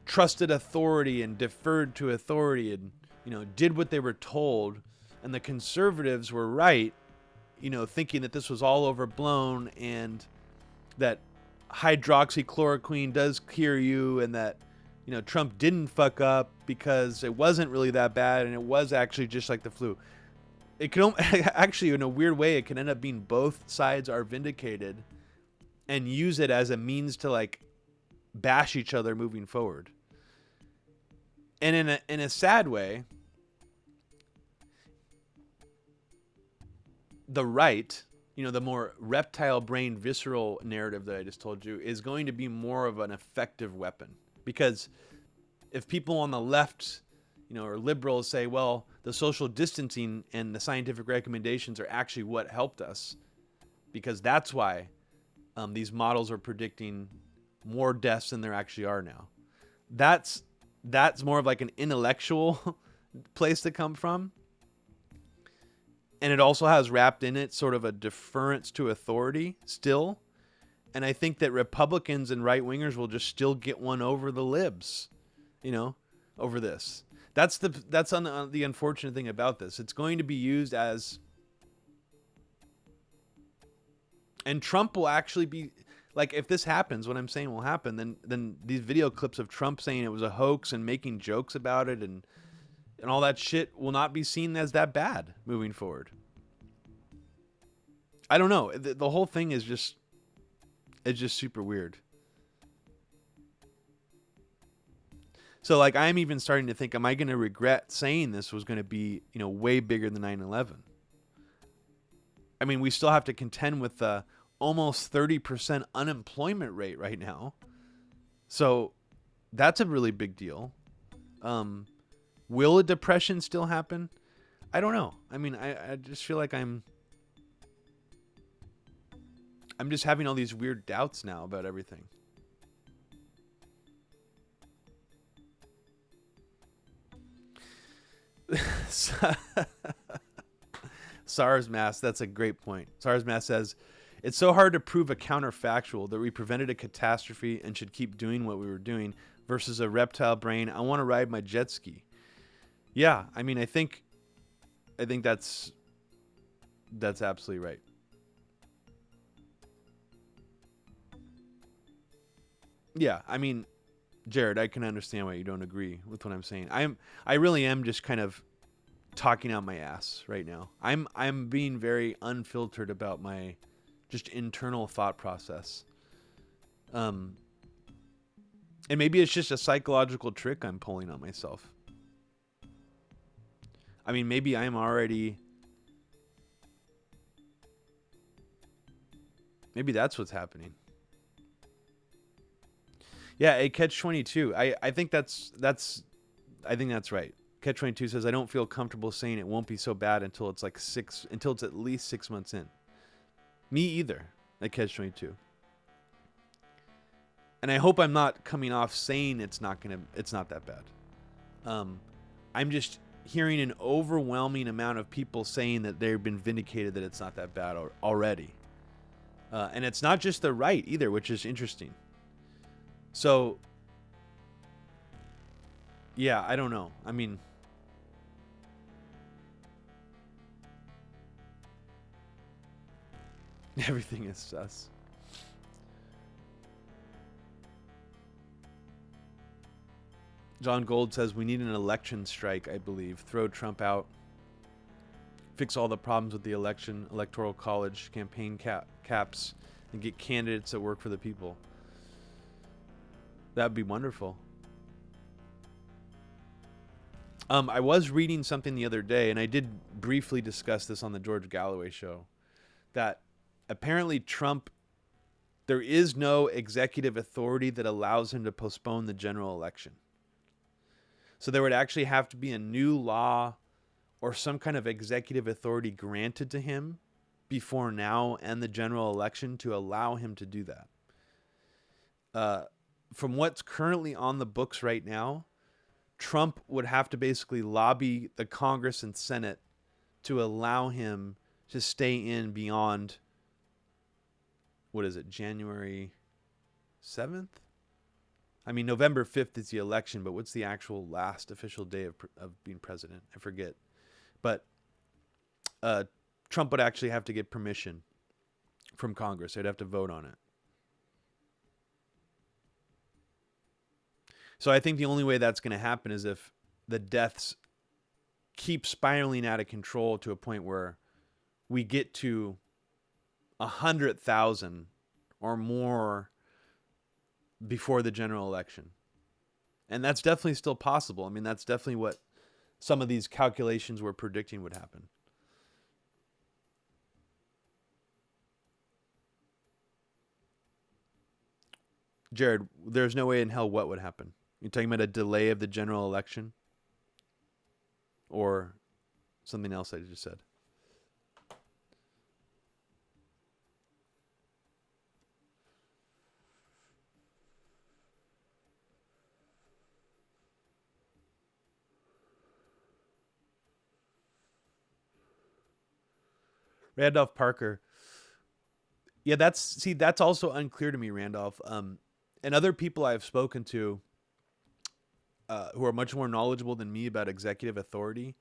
trusted authority and deferred to authority and, you know, did what they were told. And the conservatives were right, you know, thinking that this was all overblown and that hydroxychloroquine does cure you and that, you know, Trump didn't fuck up because it wasn't really that bad and it was actually just like the flu. It can actually, in a weird way, it can end up being both sides are vindicated and use it as a means to like bash each other moving forward. And in a sad way, the right, you know, the more reptile brain visceral narrative that I just told you is going to be more of an effective weapon. Because if people on the left, you know, or liberals say, well, the social distancing and the scientific recommendations are actually what helped us, because that's why these models are predicting more deaths than there actually are now. That's more of like an intellectual place to come from. And it also has wrapped in it sort of a deference to authority still. And I think that Republicans and right-wingers will just still get one over the libs, you know, over this. That's the unfortunate thing about this. It's going to be used as, and Trump will actually be, like, if this happens, what I'm saying will happen, then these video clips of Trump saying it was a hoax and making jokes about it and all that shit will not be seen as that bad moving forward. I don't know. The whole thing is just, it's just super weird. So, like, I'm even starting to think, am I going to regret saying this was going to be, you know, way bigger than 9/11? I mean, we still have to contend with the almost 30% unemployment rate right now. So, that's a really big deal. Will a depression still happen? I don't know. I mean, I just feel like I'm just having all these weird doubts now about everything. SARS mask, that's a great point. SARS mask says, it's so hard to prove a counterfactual that we prevented a catastrophe and should keep doing what we were doing versus a reptile brain. I want to ride my jet ski. Yeah, I mean, I think that's absolutely right. Yeah, I mean, Jared, I can understand why you don't agree with what I'm saying. I really am just kind of talking out my ass right now. I'm being very unfiltered about my just internal thought process. And maybe it's just a psychological trick I'm pulling on myself. I mean, maybe I'm already, maybe that's what's happening. Yeah, a catch-22. I think that's right. Catch-22 says, I don't feel comfortable saying it won't be so bad until it's at least 6 months in. Me either. At catch-22. And I hope I'm not coming off saying it's not that bad. I'm just hearing an overwhelming amount of people saying that they've been vindicated that it's not that bad already. And it's not just the right either, which is interesting. So, yeah, I don't know. I mean, everything is sus. John Gold says, we need an election strike, I believe. Throw Trump out. Fix all the problems with the election, electoral college, campaign caps, and get candidates that work for the people. That'd be wonderful. I was reading something the other day, and I did briefly discuss this on the George Galloway show, that apparently Trump, there is no executive authority that allows him to postpone the general election. So there would actually have to be a new law or some kind of executive authority granted to him before now and the general election to allow him to do that. From what's currently on the books right now, Trump would have to basically lobby the Congress and Senate to allow him to stay in beyond, what is it, January 7th? I mean, November 5th is the election, but what's the actual last official day of being president? I forget. But Trump would actually have to get permission from Congress. They'd have to vote on it. So I think the only way that's going to happen is if the deaths keep spiraling out of control to a point where we get to 100,000 or more before the general election. And that's definitely still possible. I mean, that's definitely what some of these calculations were predicting would happen. Jared, there's no way in hell what would happen. You're talking about a delay of the general election? Or something else I just said? Randolph Parker. Yeah, that's also unclear to me, Randolph. And other people I've spoken to who are much more knowledgeable than me about executive authority,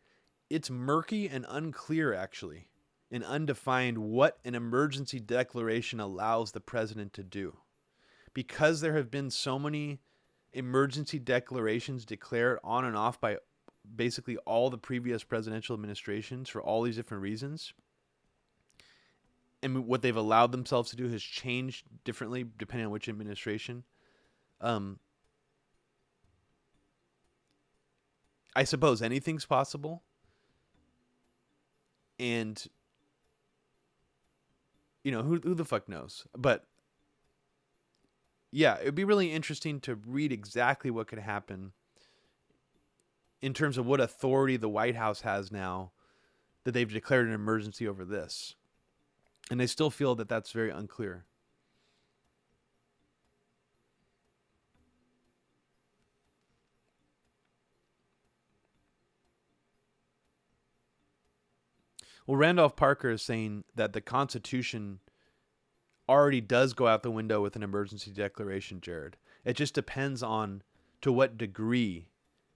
it's murky and unclear, actually, and undefined what an emergency declaration allows the president to do. Because there have been so many emergency declarations declared on and off by basically all the previous presidential administrations for all these different reasons, and what they've allowed themselves to do has changed differently depending on which administration. I suppose anything's possible. And, you know, who the fuck knows? But, yeah, it would be really interesting to read exactly what could happen in terms of what authority the White House has now that they've declared an emergency over this. And I still feel that that's very unclear. Well, Randolph Parker is saying that the Constitution already does go out the window with an emergency declaration, Jared. It just depends on to what degree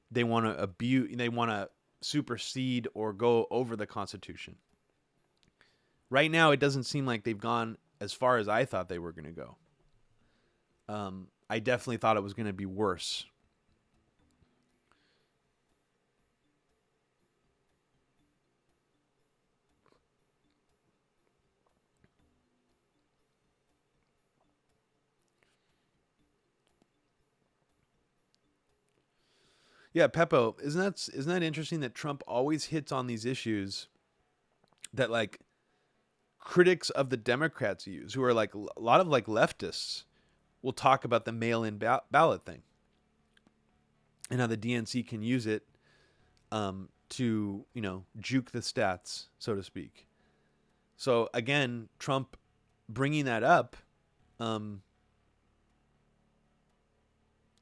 they want to abuse, they want to supersede or go over the Constitution. Right now, it doesn't seem like they've gone as far as I thought they were going to go. I definitely thought it was going to be worse. Yeah, Peppo, isn't that interesting that Trump always hits on these issues that like critics of the Democrats use, who are like a lot of like leftists will talk about the mail-in ballot thing and how the DNC can use it to, you know, juke the stats, so to speak. So again, Trump bringing that up,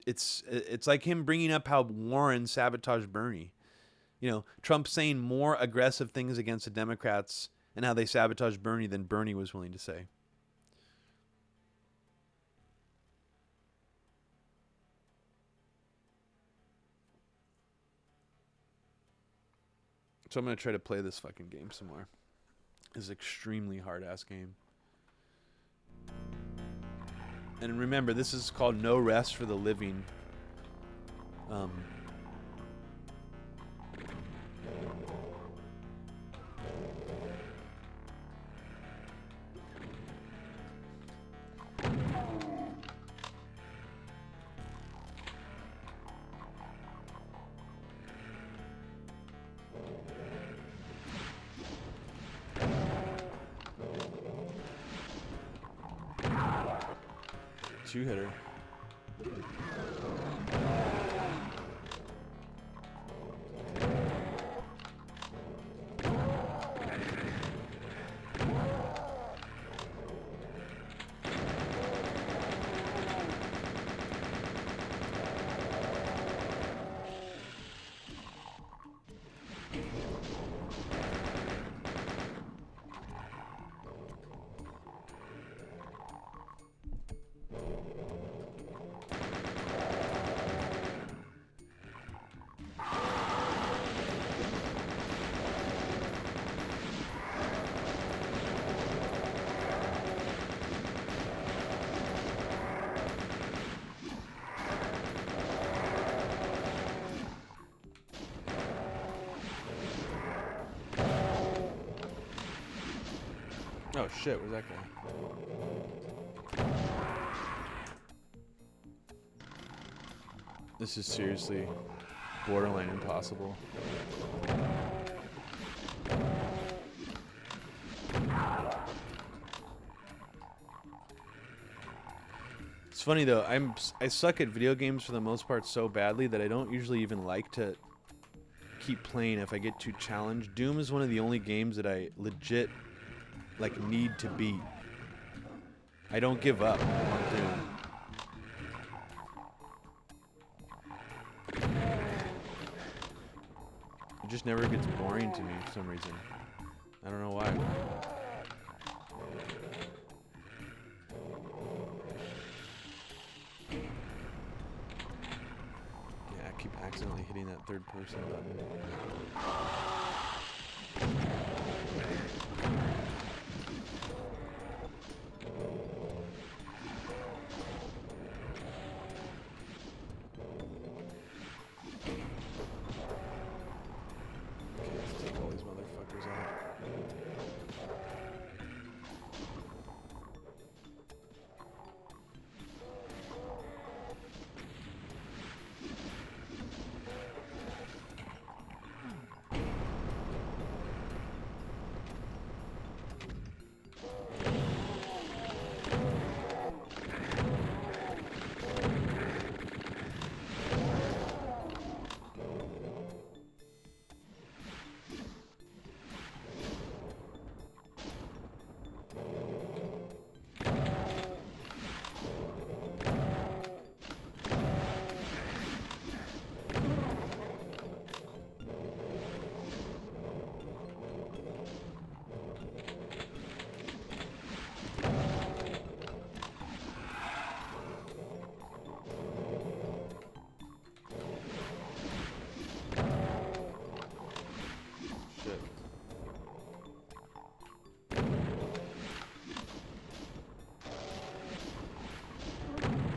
it's like him bringing up how Warren sabotaged Bernie. You know, Trump saying more aggressive things against the Democrats and how they sabotaged Bernie than Bernie was willing to say. So I'm going to try to play this fucking game some more. It's an extremely hard-ass game. And remember, this is called No Rest for the Living. two-hitter. Oh shit, where's that guy? This is seriously borderline impossible. It's funny though, I suck at video games for the most part so badly that I don't usually even like to keep playing if I get too challenged. Doom is one of the only games that I legit like need to beat. I don't give up on Doom. It just never gets boring to me for some reason. I don't know why. Yeah, I keep accidentally hitting that third person button.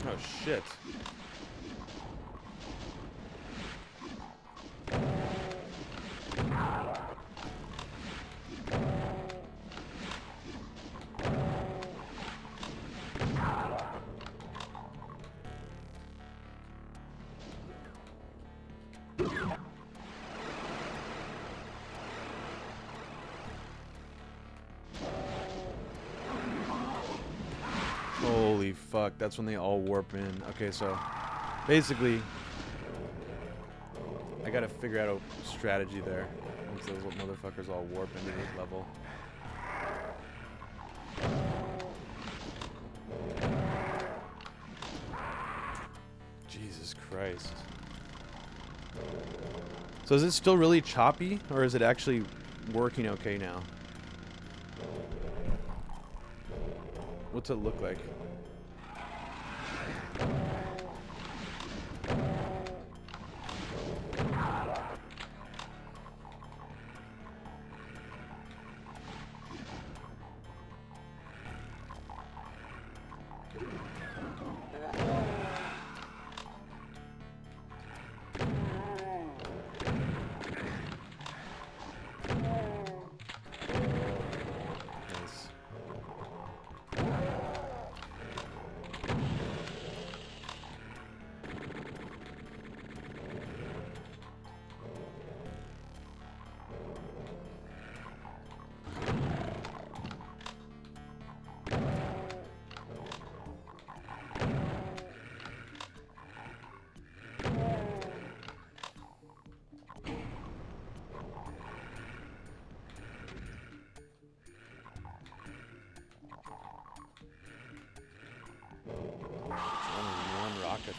Oh shit. Holy fuck, that's when they all warp in. Okay, so basically I gotta figure out a strategy there once those motherfuckers all warp into this level. Jesus Christ. So is it still really choppy, or is it actually working okay now? What's it look like?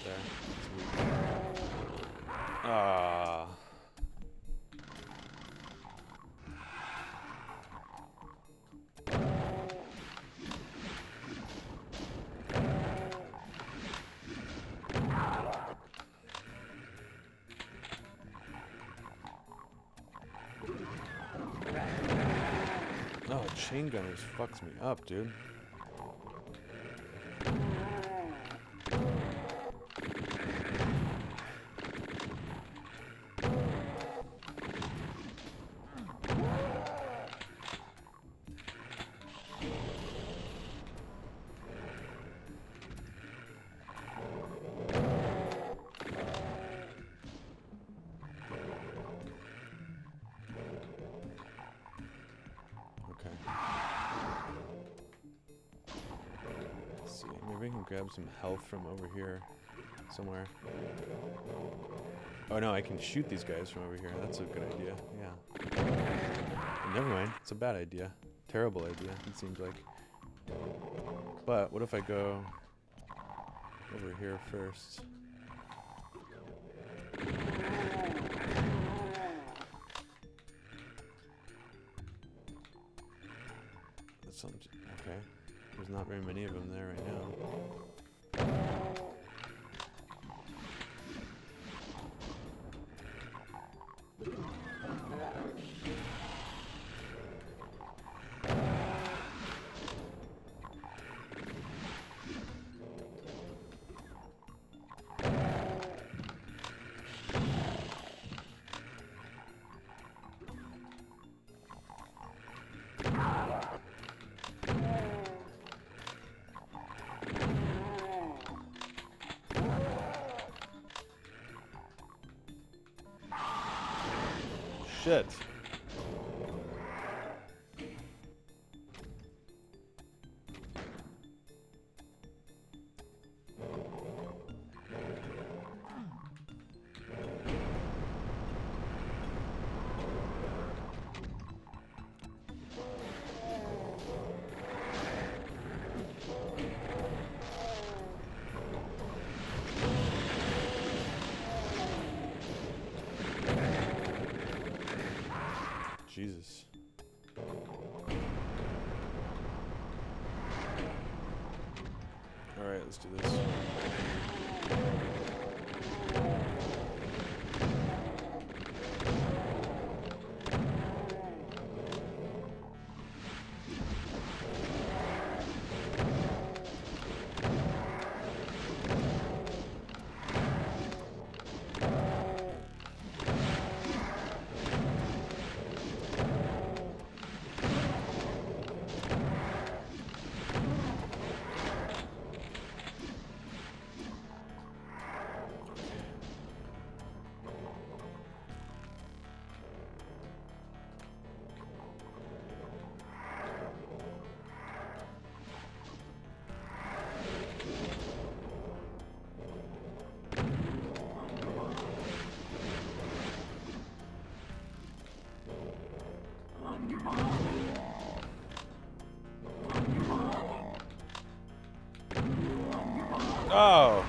there. That's weak. Ah. Oh, chain gunners fucks me up, dude. Maybe I can grab some health from over here somewhere. Oh no, I can shoot these guys from over here. That's a good idea. Yeah. Never mind. It's a bad idea. Terrible idea, it seems like. But what if I go over here first? That's something. Okay. There's not very many of them there right now. Shit. Jesus. Alright, let's do this. Oh!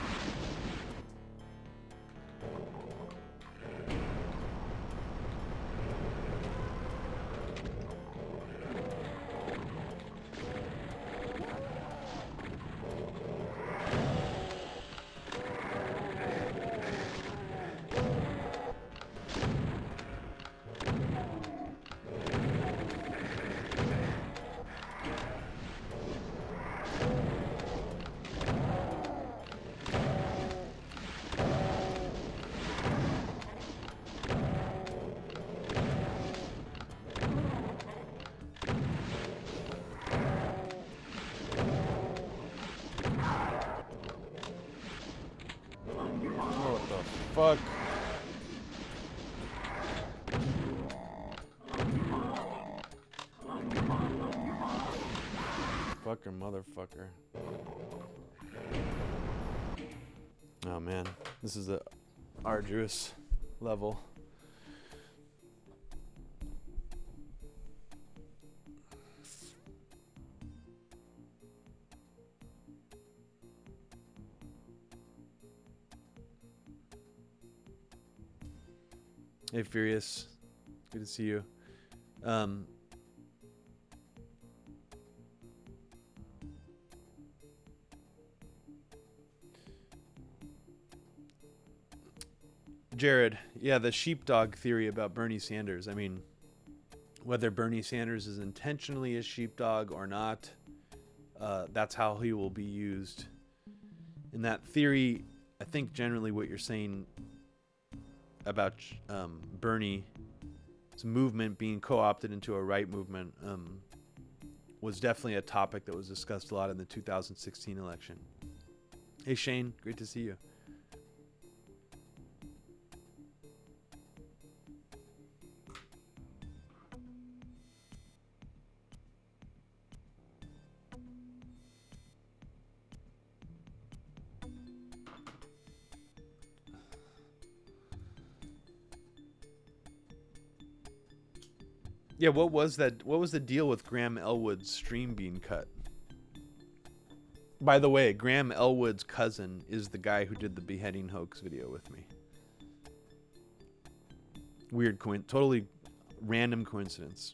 Fuck. Fucker, motherfucker. Oh man, this is a arduous level. Hey, Furious. Good to see you. Um, Jared, yeah, the sheepdog theory about Bernie Sanders. I mean, whether Bernie Sanders is intentionally a sheepdog or not, that's how he will be used. In that theory, I think generally what you're saying about Bernie's movement being co-opted into a right movement was definitely a topic that was discussed a lot in the 2016 election. Hey, Shane, great to see you. Yeah, what was that? What was the deal with Graham Elwood's stream being cut? By the way, Graham Elwood's cousin is the guy who did the beheading hoax video with me. Weird totally random coincidence.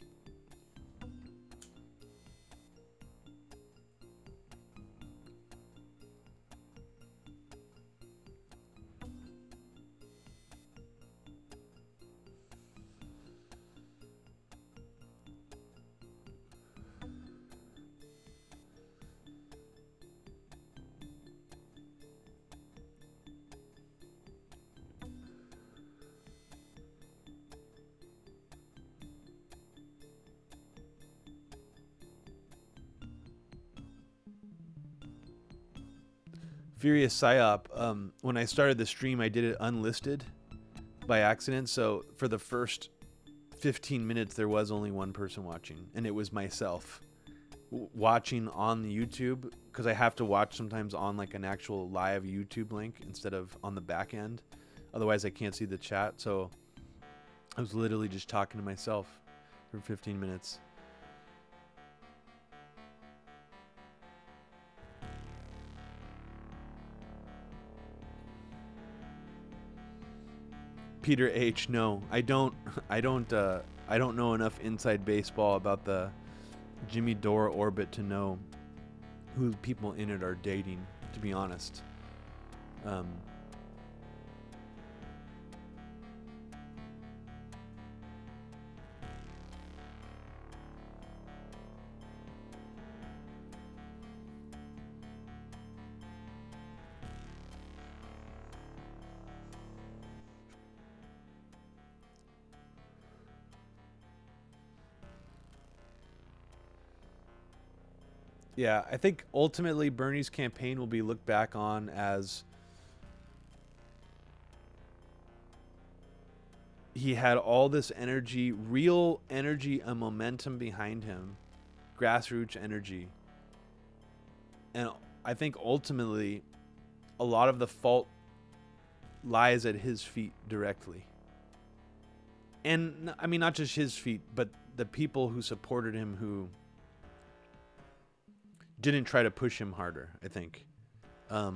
Furious Psyop, when I started the stream, I did it unlisted by accident. So for the first 15 minutes, there was only one person watching, and it was myself watching on the YouTube, because I have to watch sometimes on like an actual live YouTube link instead of on the back end. Otherwise, I can't see the chat. So I was literally just talking to myself for 15 minutes. Peter H. No, I don't know enough inside baseball about the Jimmy Dore orbit to know who people in it are dating, to be honest. Yeah, I think ultimately Bernie's campaign will be looked back on as he had all this energy, real energy and momentum behind him, grassroots energy. And I think ultimately a lot of the fault lies at his feet directly. And I mean, not just his feet, but the people who supported him who didn't try to push him harder, I think. But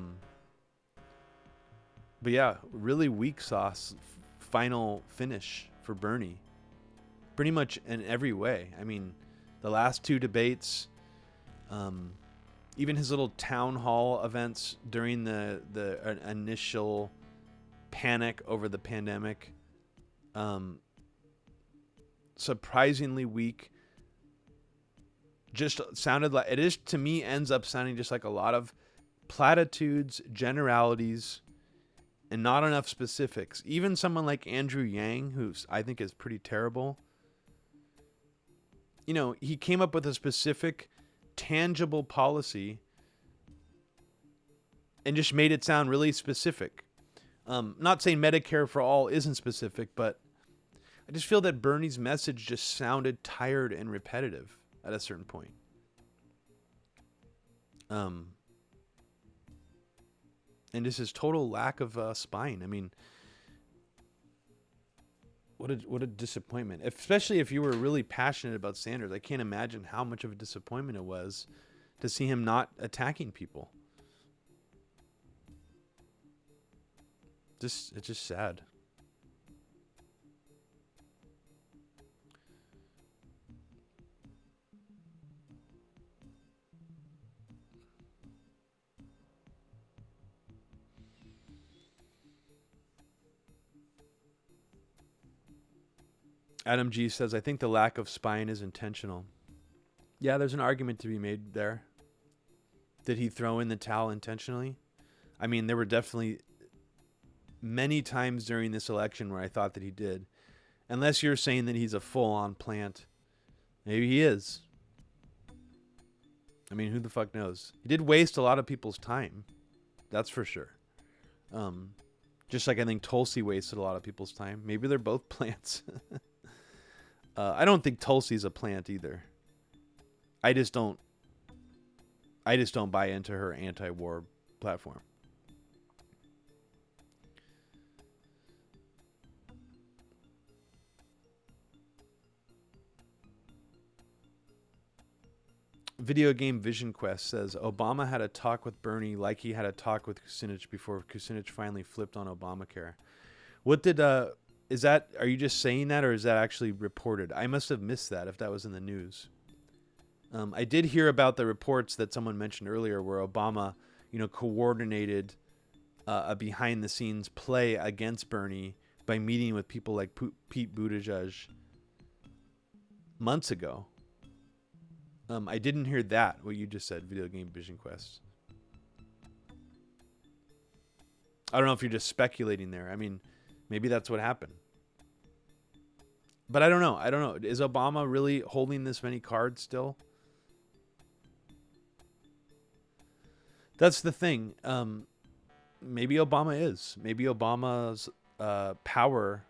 yeah, really weak sauce final finish for Bernie. Pretty much in every way. I mean, the last two debates, even his little town hall events during the initial panic over the pandemic, surprisingly weak. Just sounded like, it is, to me, ends up sounding just like a lot of platitudes, generalities, and not enough specifics. Even someone like Andrew Yang, who I think is pretty terrible, you know, he came up with a specific, tangible policy and just made it sound really specific. Not saying Medicare for all isn't specific, but I just feel that Bernie's message just sounded tired and repetitive at a certain point. And just his total lack of spine. I mean, what a disappointment. Especially if you were really passionate about Sanders. I can't imagine how much of a disappointment it was to see him not attacking people. It's just sad. Adam G says, I think the lack of spying is intentional. Yeah, there's an argument to be made there. Did he throw in the towel intentionally? I mean, there were definitely many times during this election where I thought that he did. Unless you're saying that he's a full-on plant. Maybe he is. I mean, who the fuck knows? He did waste a lot of people's time. That's for sure. Just like I think Tulsi wasted a lot of people's time. Maybe they're both plants. I don't think Tulsi's a plant either. I just don't buy into her anti-war platform. Video Game Vision Quest says Obama had a talk with Bernie like he had a talk with Kucinich before Kucinich finally flipped on Obamacare. What did is that? Are you just saying that, or is that actually reported? I must have missed that if that was in the news. I did hear about the reports that someone mentioned earlier, where Obama, coordinated a behind-the-scenes play against Bernie by meeting with people like Pete Buttigieg months ago. I didn't hear that, what you just said, Video Game Vision Quest. I don't know if you're just speculating there. I mean, maybe that's what happened. But I don't know. Is Obama really holding this many cards still? That's the thing. Maybe Obama is. Maybe Obama's power...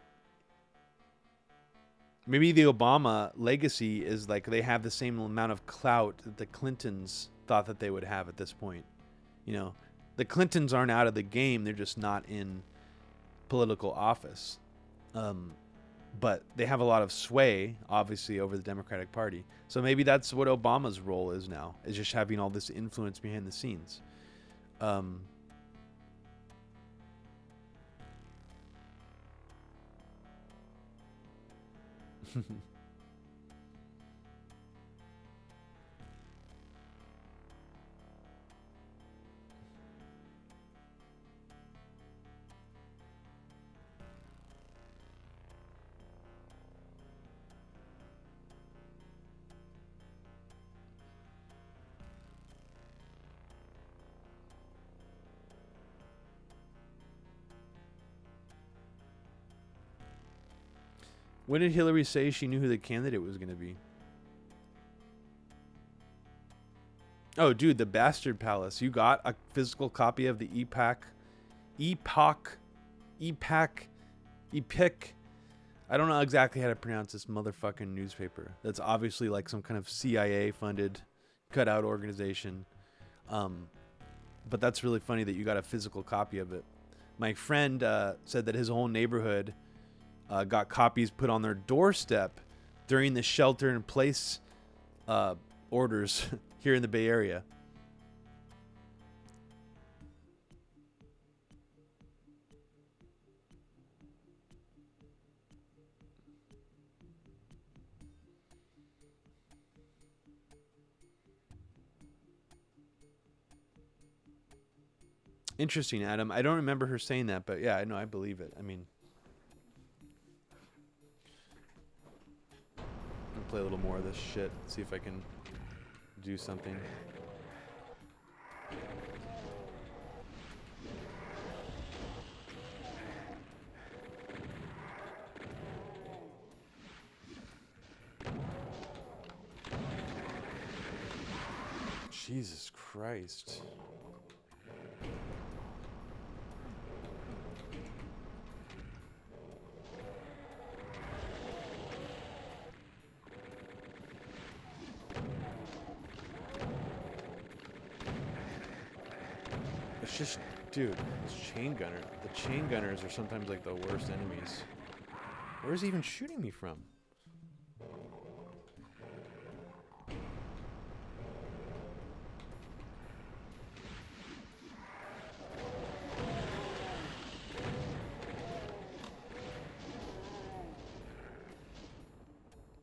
Maybe the Obama legacy is like they have the same amount of clout that the Clintons thought that they would have at this point. The Clintons aren't out of the game. They're just not in political office. But they have a lot of sway, obviously, over the Democratic Party. So maybe that's what Obama's role is now, is just having all this influence behind the scenes. When did Hillary say she knew who the candidate was going to be? Oh, dude, the Bastard Palace. You got a physical copy of the Epic. I don't know exactly how to pronounce this motherfucking newspaper. That's obviously like some kind of CIA-funded cutout organization. But that's really funny that you got a physical copy of it. My friend said that his whole neighborhood got copies put on their doorstep during the shelter-in-place orders here in the Bay Area. Interesting, Adam. I don't remember her saying that, but yeah, I know, I believe it. I mean, I'll play a little more of this shit, see if I can do something. Jesus Christ. It's just, dude, this chain gunner. The chain gunners are sometimes like the worst enemies. Where is he even shooting me from?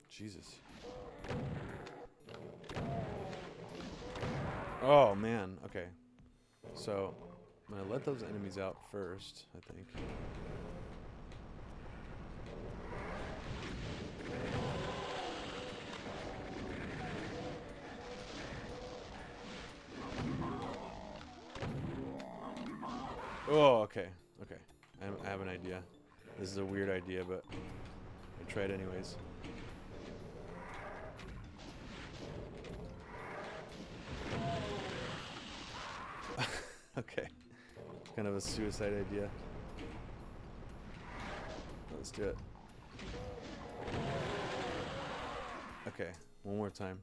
Jesus. Oh, man. Okay. So, I'm going to let those enemies out first, I think. Oh, okay. Okay. I have an idea. This is a weird idea, but I'll try it anyways. Okay. It's kind of a suicide idea. Let's do it. Okay. One more time.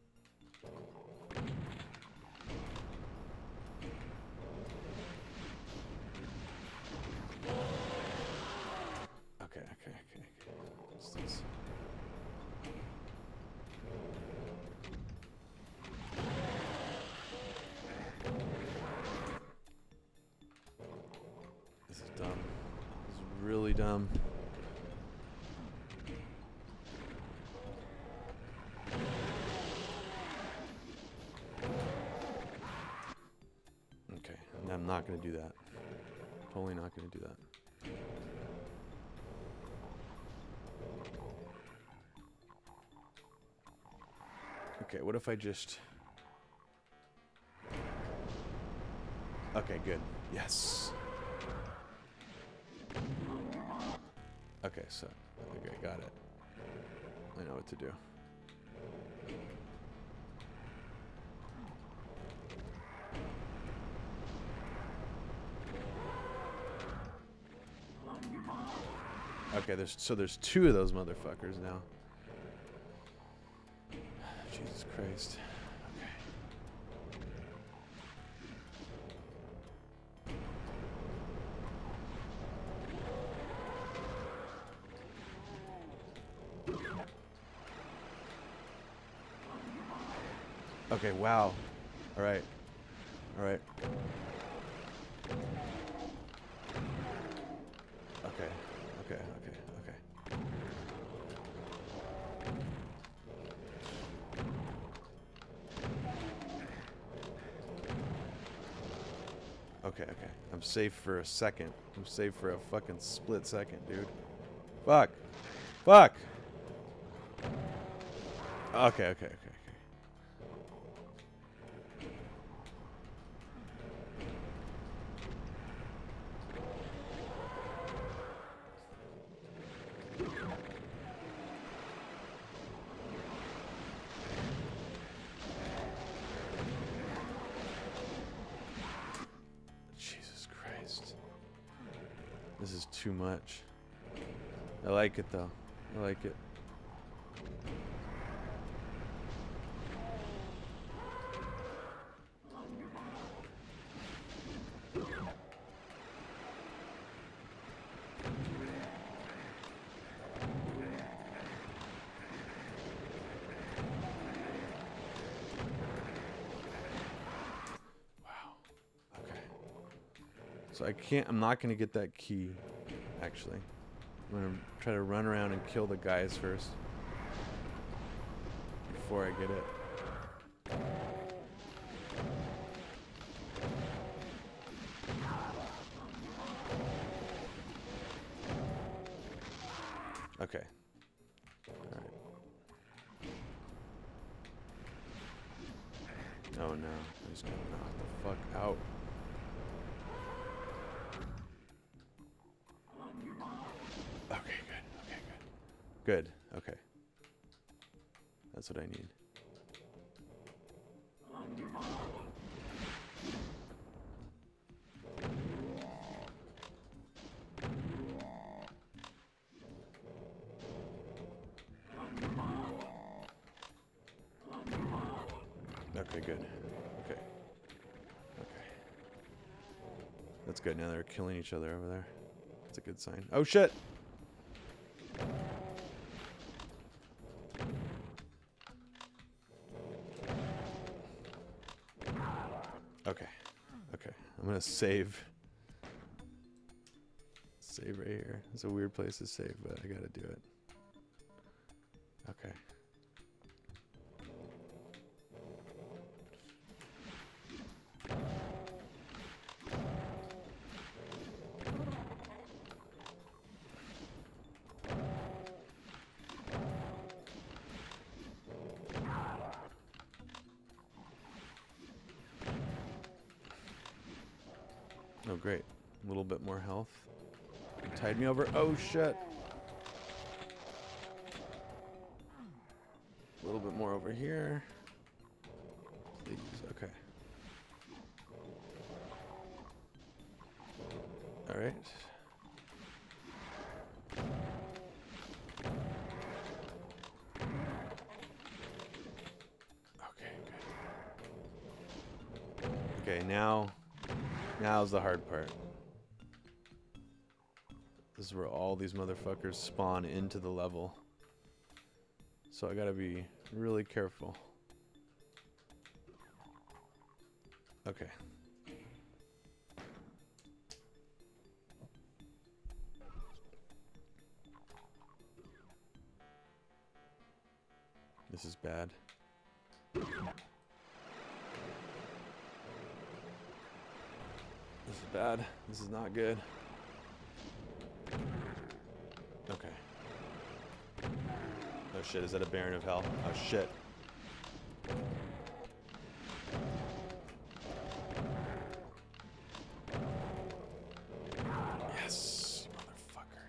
Okay. What's this? This is dumb. This is really dumb. Okay, and I'm not going to do that. Totally not going to do that. Okay, what if I just... Okay, good. Yes. Okay, so... Okay, got it. I know what to do. Okay, there's two of those motherfuckers now. Jesus Christ. Okay, wow. All right. Okay. Okay. I'm safe for a second. I'm safe for a fucking split second, dude. Fuck. Okay. Jesus Christ. This is too much. I like it though. I like it. So I'm not going to get that key, actually. I'm going to try to run around and kill the guys first. Before I get it. Okay. Alright. Oh no. I'm just going to knock the fuck out. Good. Okay. That's what I need. Okay, good. Okay. That's good. Now they're killing each other over there. That's a good sign. Oh shit! Okay. I'm gonna save. Save right here. It's a weird place to save, but I gotta do it. Okay. Oh, great. A little bit more health. He tied me over. Oh shit. A little bit more over here. Please. Okay. All right. Okay, good. Okay, now's the hard part. This is where all these motherfuckers spawn into the level. So I gotta be really careful. Okay. This is bad. This is bad. This is not good. Okay. Oh shit, is that a Baron of Hell? Oh shit. Yes, motherfucker.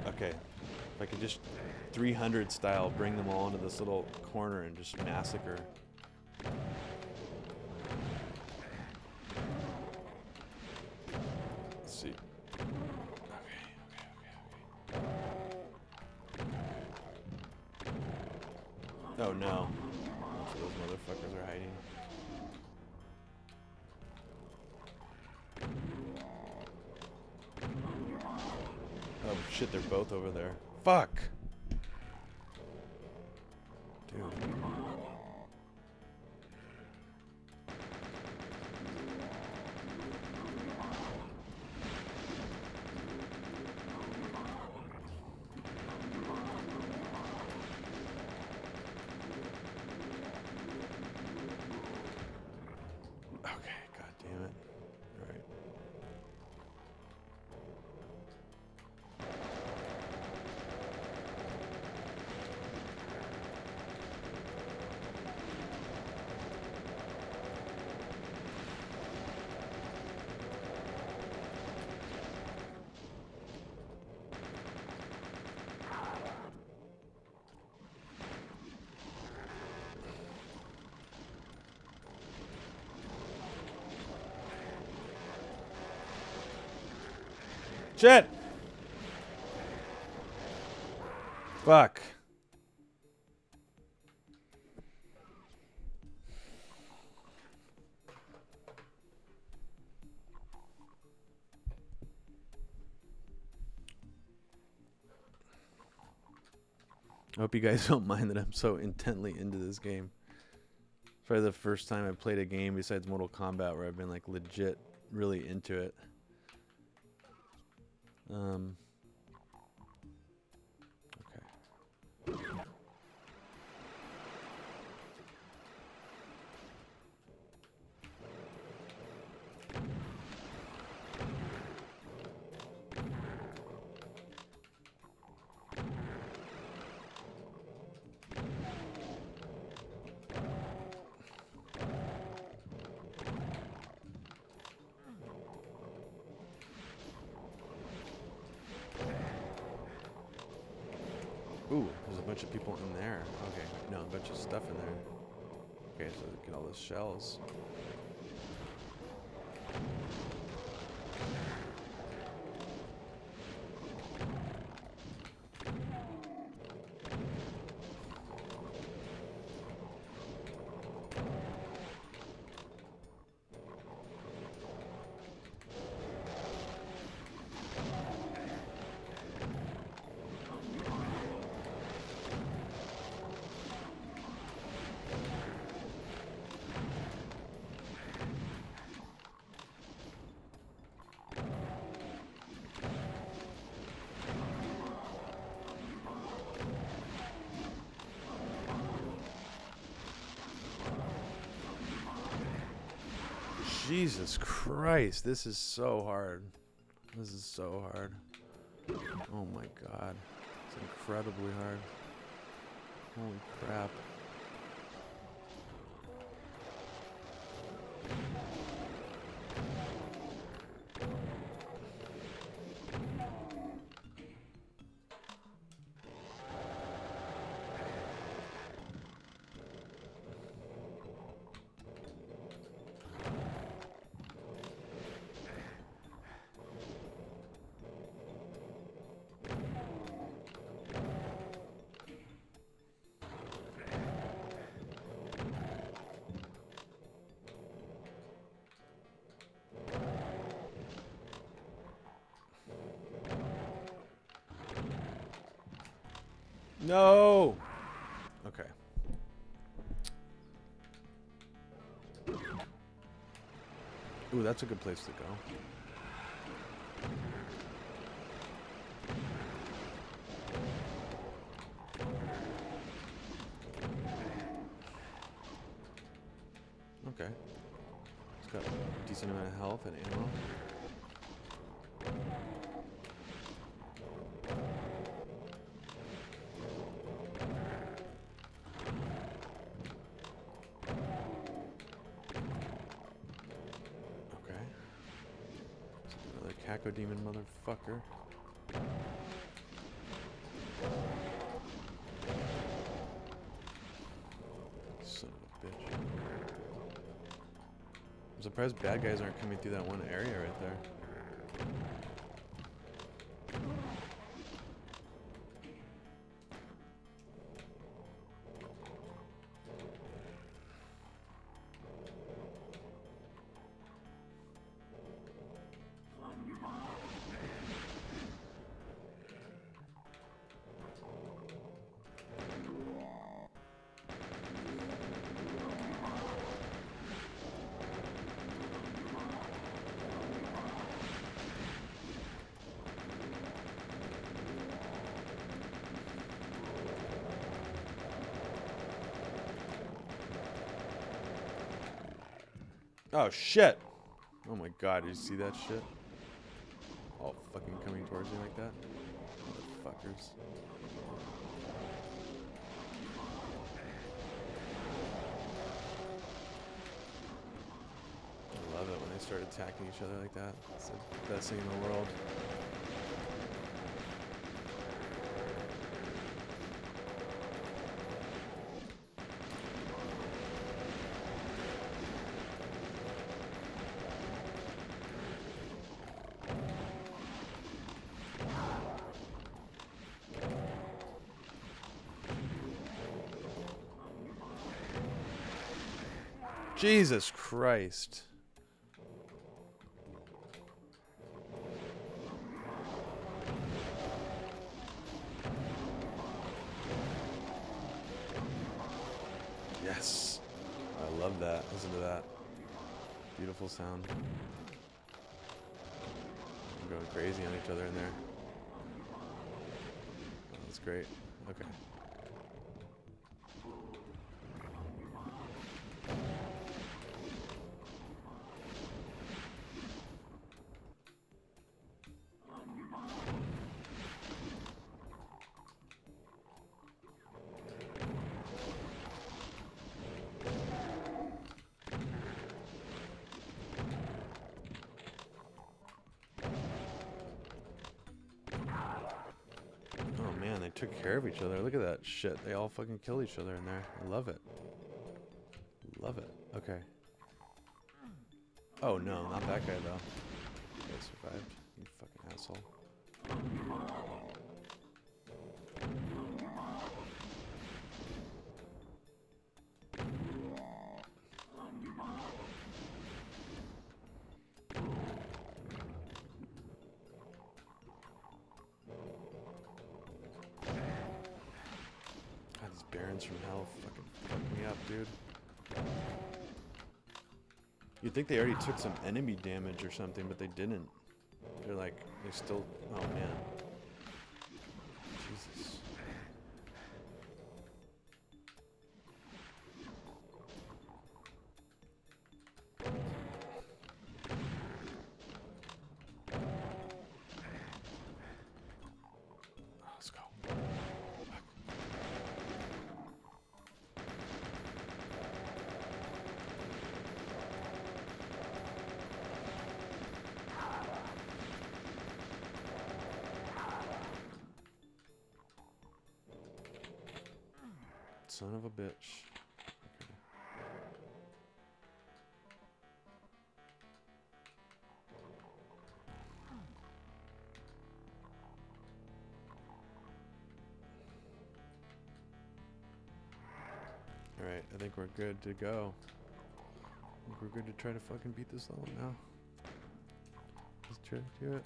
Okay. If I could just 300 style bring them all into this little corner and just massacre. Let's see. Oh no. That's where those motherfuckers are hiding. Oh shit, they're both over there. Fuck! Dude. Okay, god damn it. Alright. Shit! Fuck. I hope you guys don't mind that I'm so intently into this game. It's probably the first time I played a game besides Mortal Kombat where I've been like legit really into it. Okay. Ooh, there's a bunch of people in there. Okay, no, a bunch of stuff in there. Okay, so get all those shells. Jesus Christ, this is so hard. This is so hard. Oh my god. It's incredibly hard. Holy crap. No! Okay. Ooh, that's a good place to go. Okay. It's got a decent amount of health and ammo. Okay. Another Cacodemon motherfucker. Son of a bitch. I'm surprised bad guys aren't coming through that one area right there. Oh shit! Oh my god, did you see that shit? All fucking coming towards me like that? Motherfuckers. I love it when they start attacking each other like that. It's the best thing in the world. Jesus Christ. Yes. I love that. Listen to that. Beautiful sound. We're going crazy on each other in there. Oh, that's great. Okay. Man, they took care of each other. Look at that shit. They all fucking kill each other in there. I love it. Love it. Okay. Oh no, not that guy though. They survived. You fucking asshole. God, these Barons from hell fucking fuck me up, dude. You'd think they already took some enemy damage or something, but they didn't. They're like, they still, oh man. Jesus. Let's go. Son of a bitch. Okay. Alright, I think we're good to go. I think we're good to try to fucking beat this level now. Let's try to do it.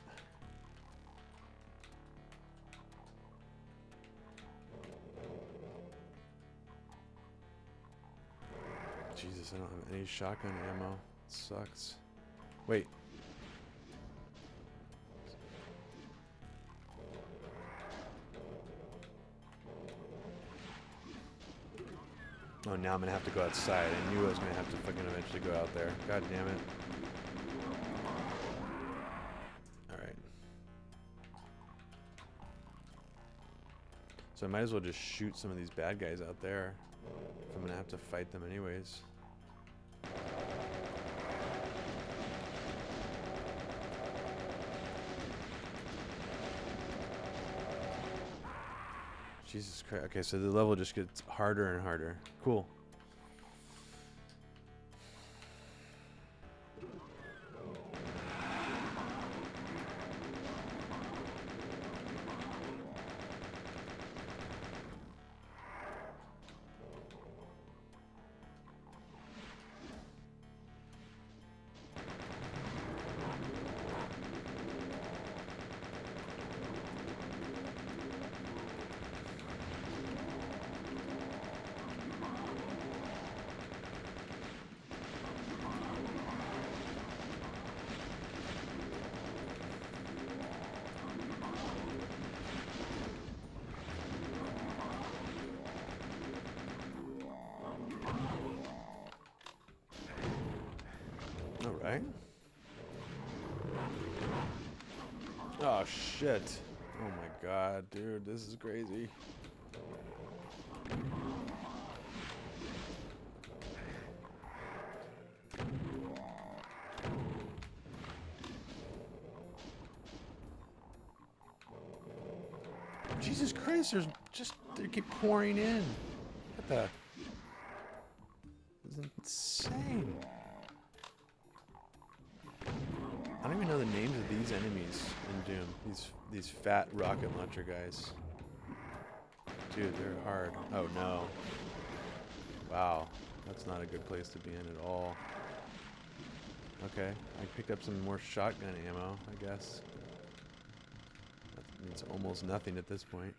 Jesus, I don't have any shotgun ammo. Sucks. Wait. Oh, now I'm gonna have to go outside. I knew I was gonna have to fucking eventually go out there. God damn it. Alright. So I might as well just shoot some of these bad guys out there. If I'm gonna have to fight them anyways. Jesus Christ. Okay, so the level just gets harder and harder. Cool. Alright. Oh shit. Oh my god, dude, this is crazy. Jesus Christ, there's just, they keep pouring in. What the? This is insane. I don't even know the names of these enemies in Doom. These fat rocket launcher guys. Dude, they're hard. Oh no. Wow. That's not a good place to be in at all. Okay. I picked up some more shotgun ammo, I guess. That means almost nothing at this point.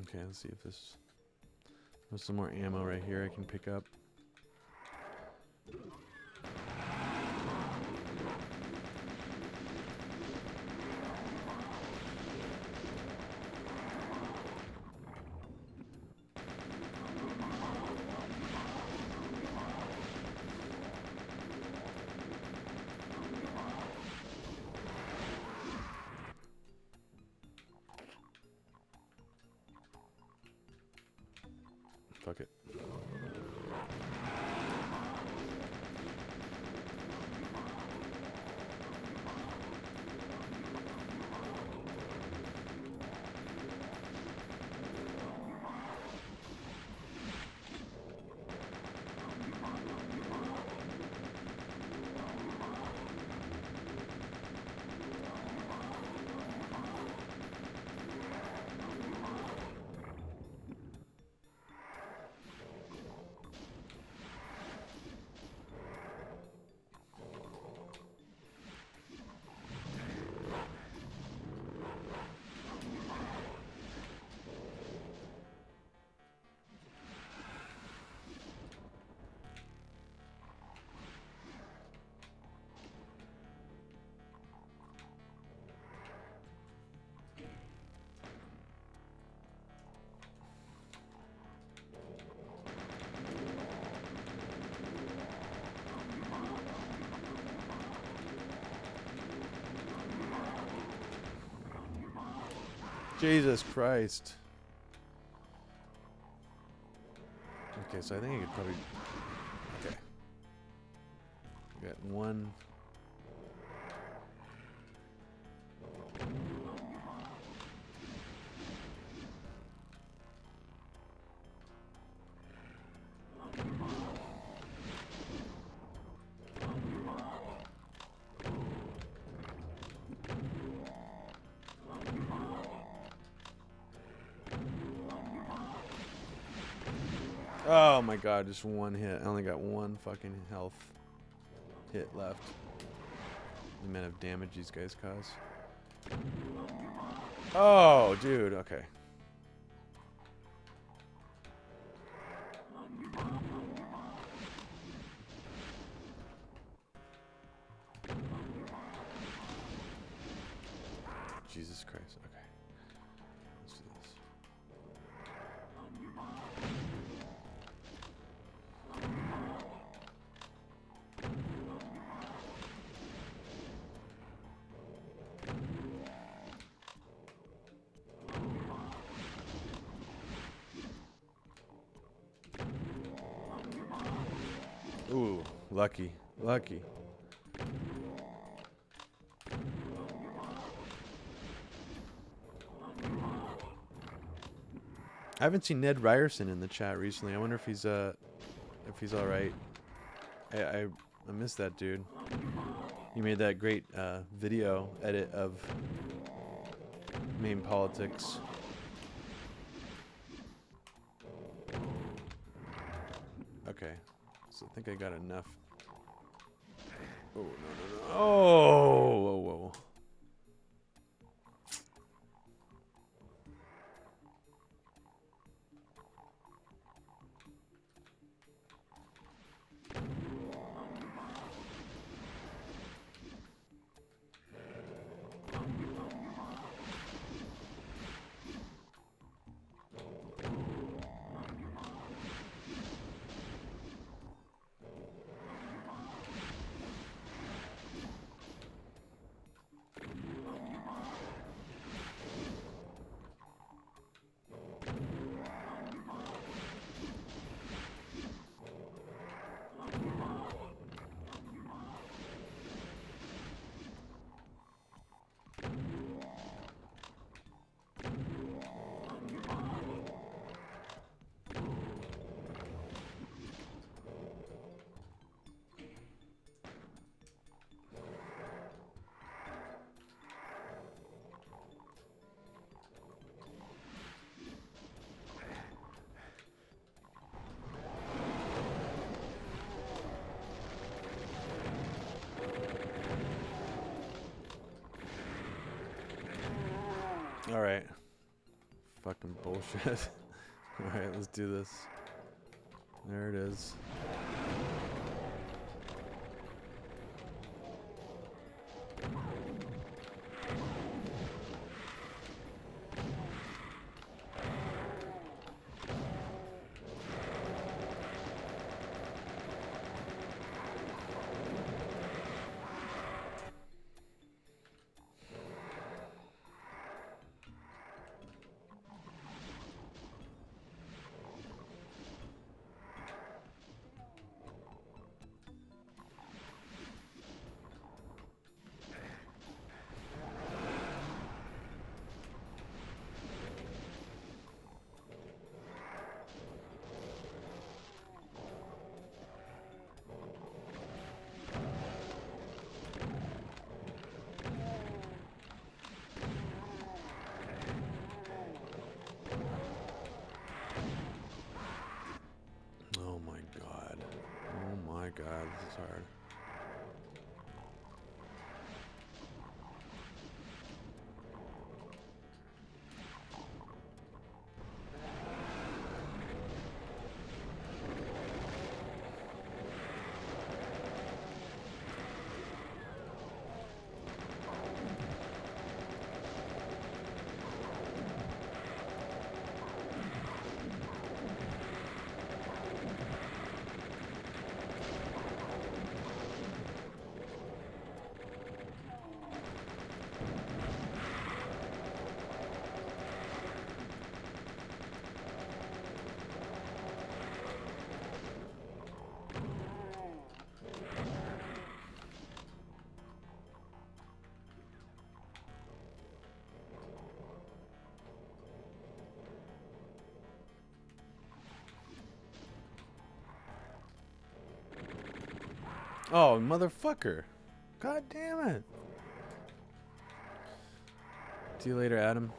Okay, let's see if there's some more ammo right here I can pick up. Fuck it. Jesus Christ. Okay, so I think I could probably... Okay. We got one... Oh my god, just one hit. I only got one fucking health hit left. The amount of damage these guys cause. Oh, dude, okay. Jesus Christ, okay. Let's do this. Ooh, lucky, lucky. I haven't seen Ned Ryerson in the chat recently. I wonder if he's all right. I miss that dude. He made that great video edit of MAME politics. Okay, so I think I got enough. Oh no no no! Oh whoa whoa! All right. Fucking bullshit. All right, let's do this. There it is. God, this is hard. Oh, motherfucker. God damn it. See you later, Adam.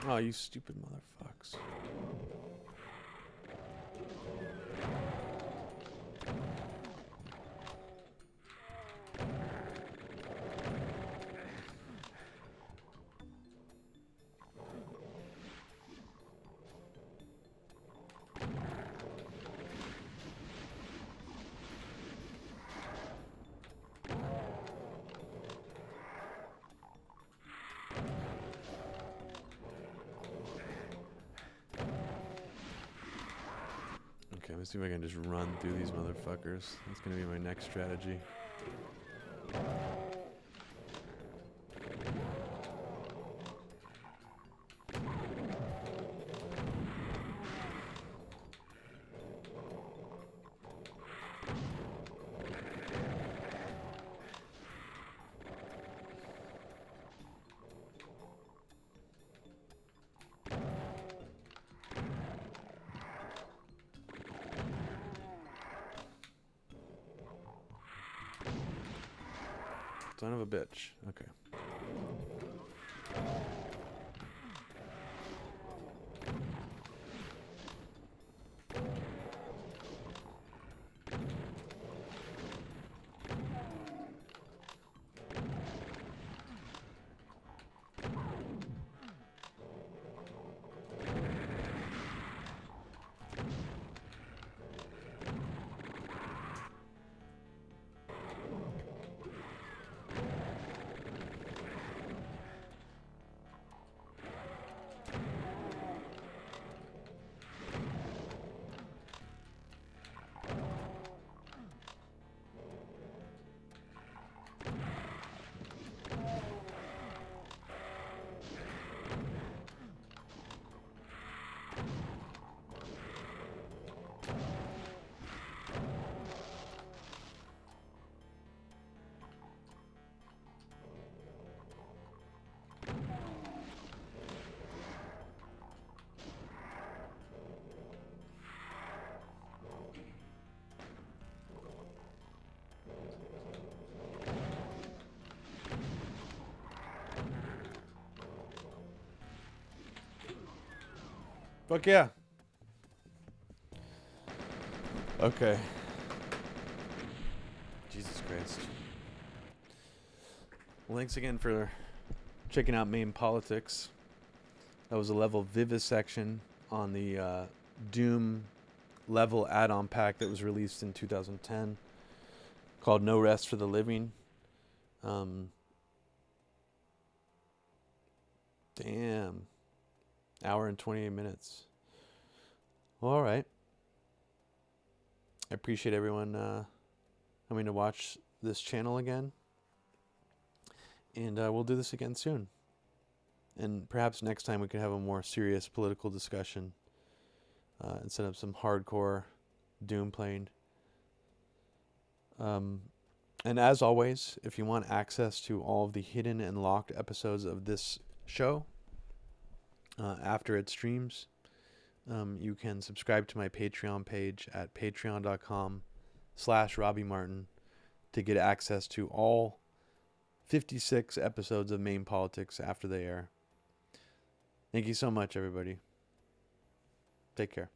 Oh, you stupid motherfucks. Okay, let's see if I can just run through these motherfuckers. That's gonna be my next strategy. Son of a bitch. Okay. Fuck yeah. Okay. Jesus Christ. Well, thanks again for checking out MAME Politics. That was a level vivisection on the Doom level add-on pack that was released in 2010 called No Rest for the Living. Damn. Hour and 28 minutes. Well, all right. I appreciate everyone coming to watch this channel again. And we'll do this again soon. And perhaps next time we can have a more serious political discussion instead of some hardcore Doom playing. And as always, if you want access to all of the hidden and locked episodes of this show after it streams, you can subscribe to my Patreon page at patreon.com/Robbie Martin to get access to all 56 episodes of MAME Politics after they air. Thank you so much, everybody. Take care.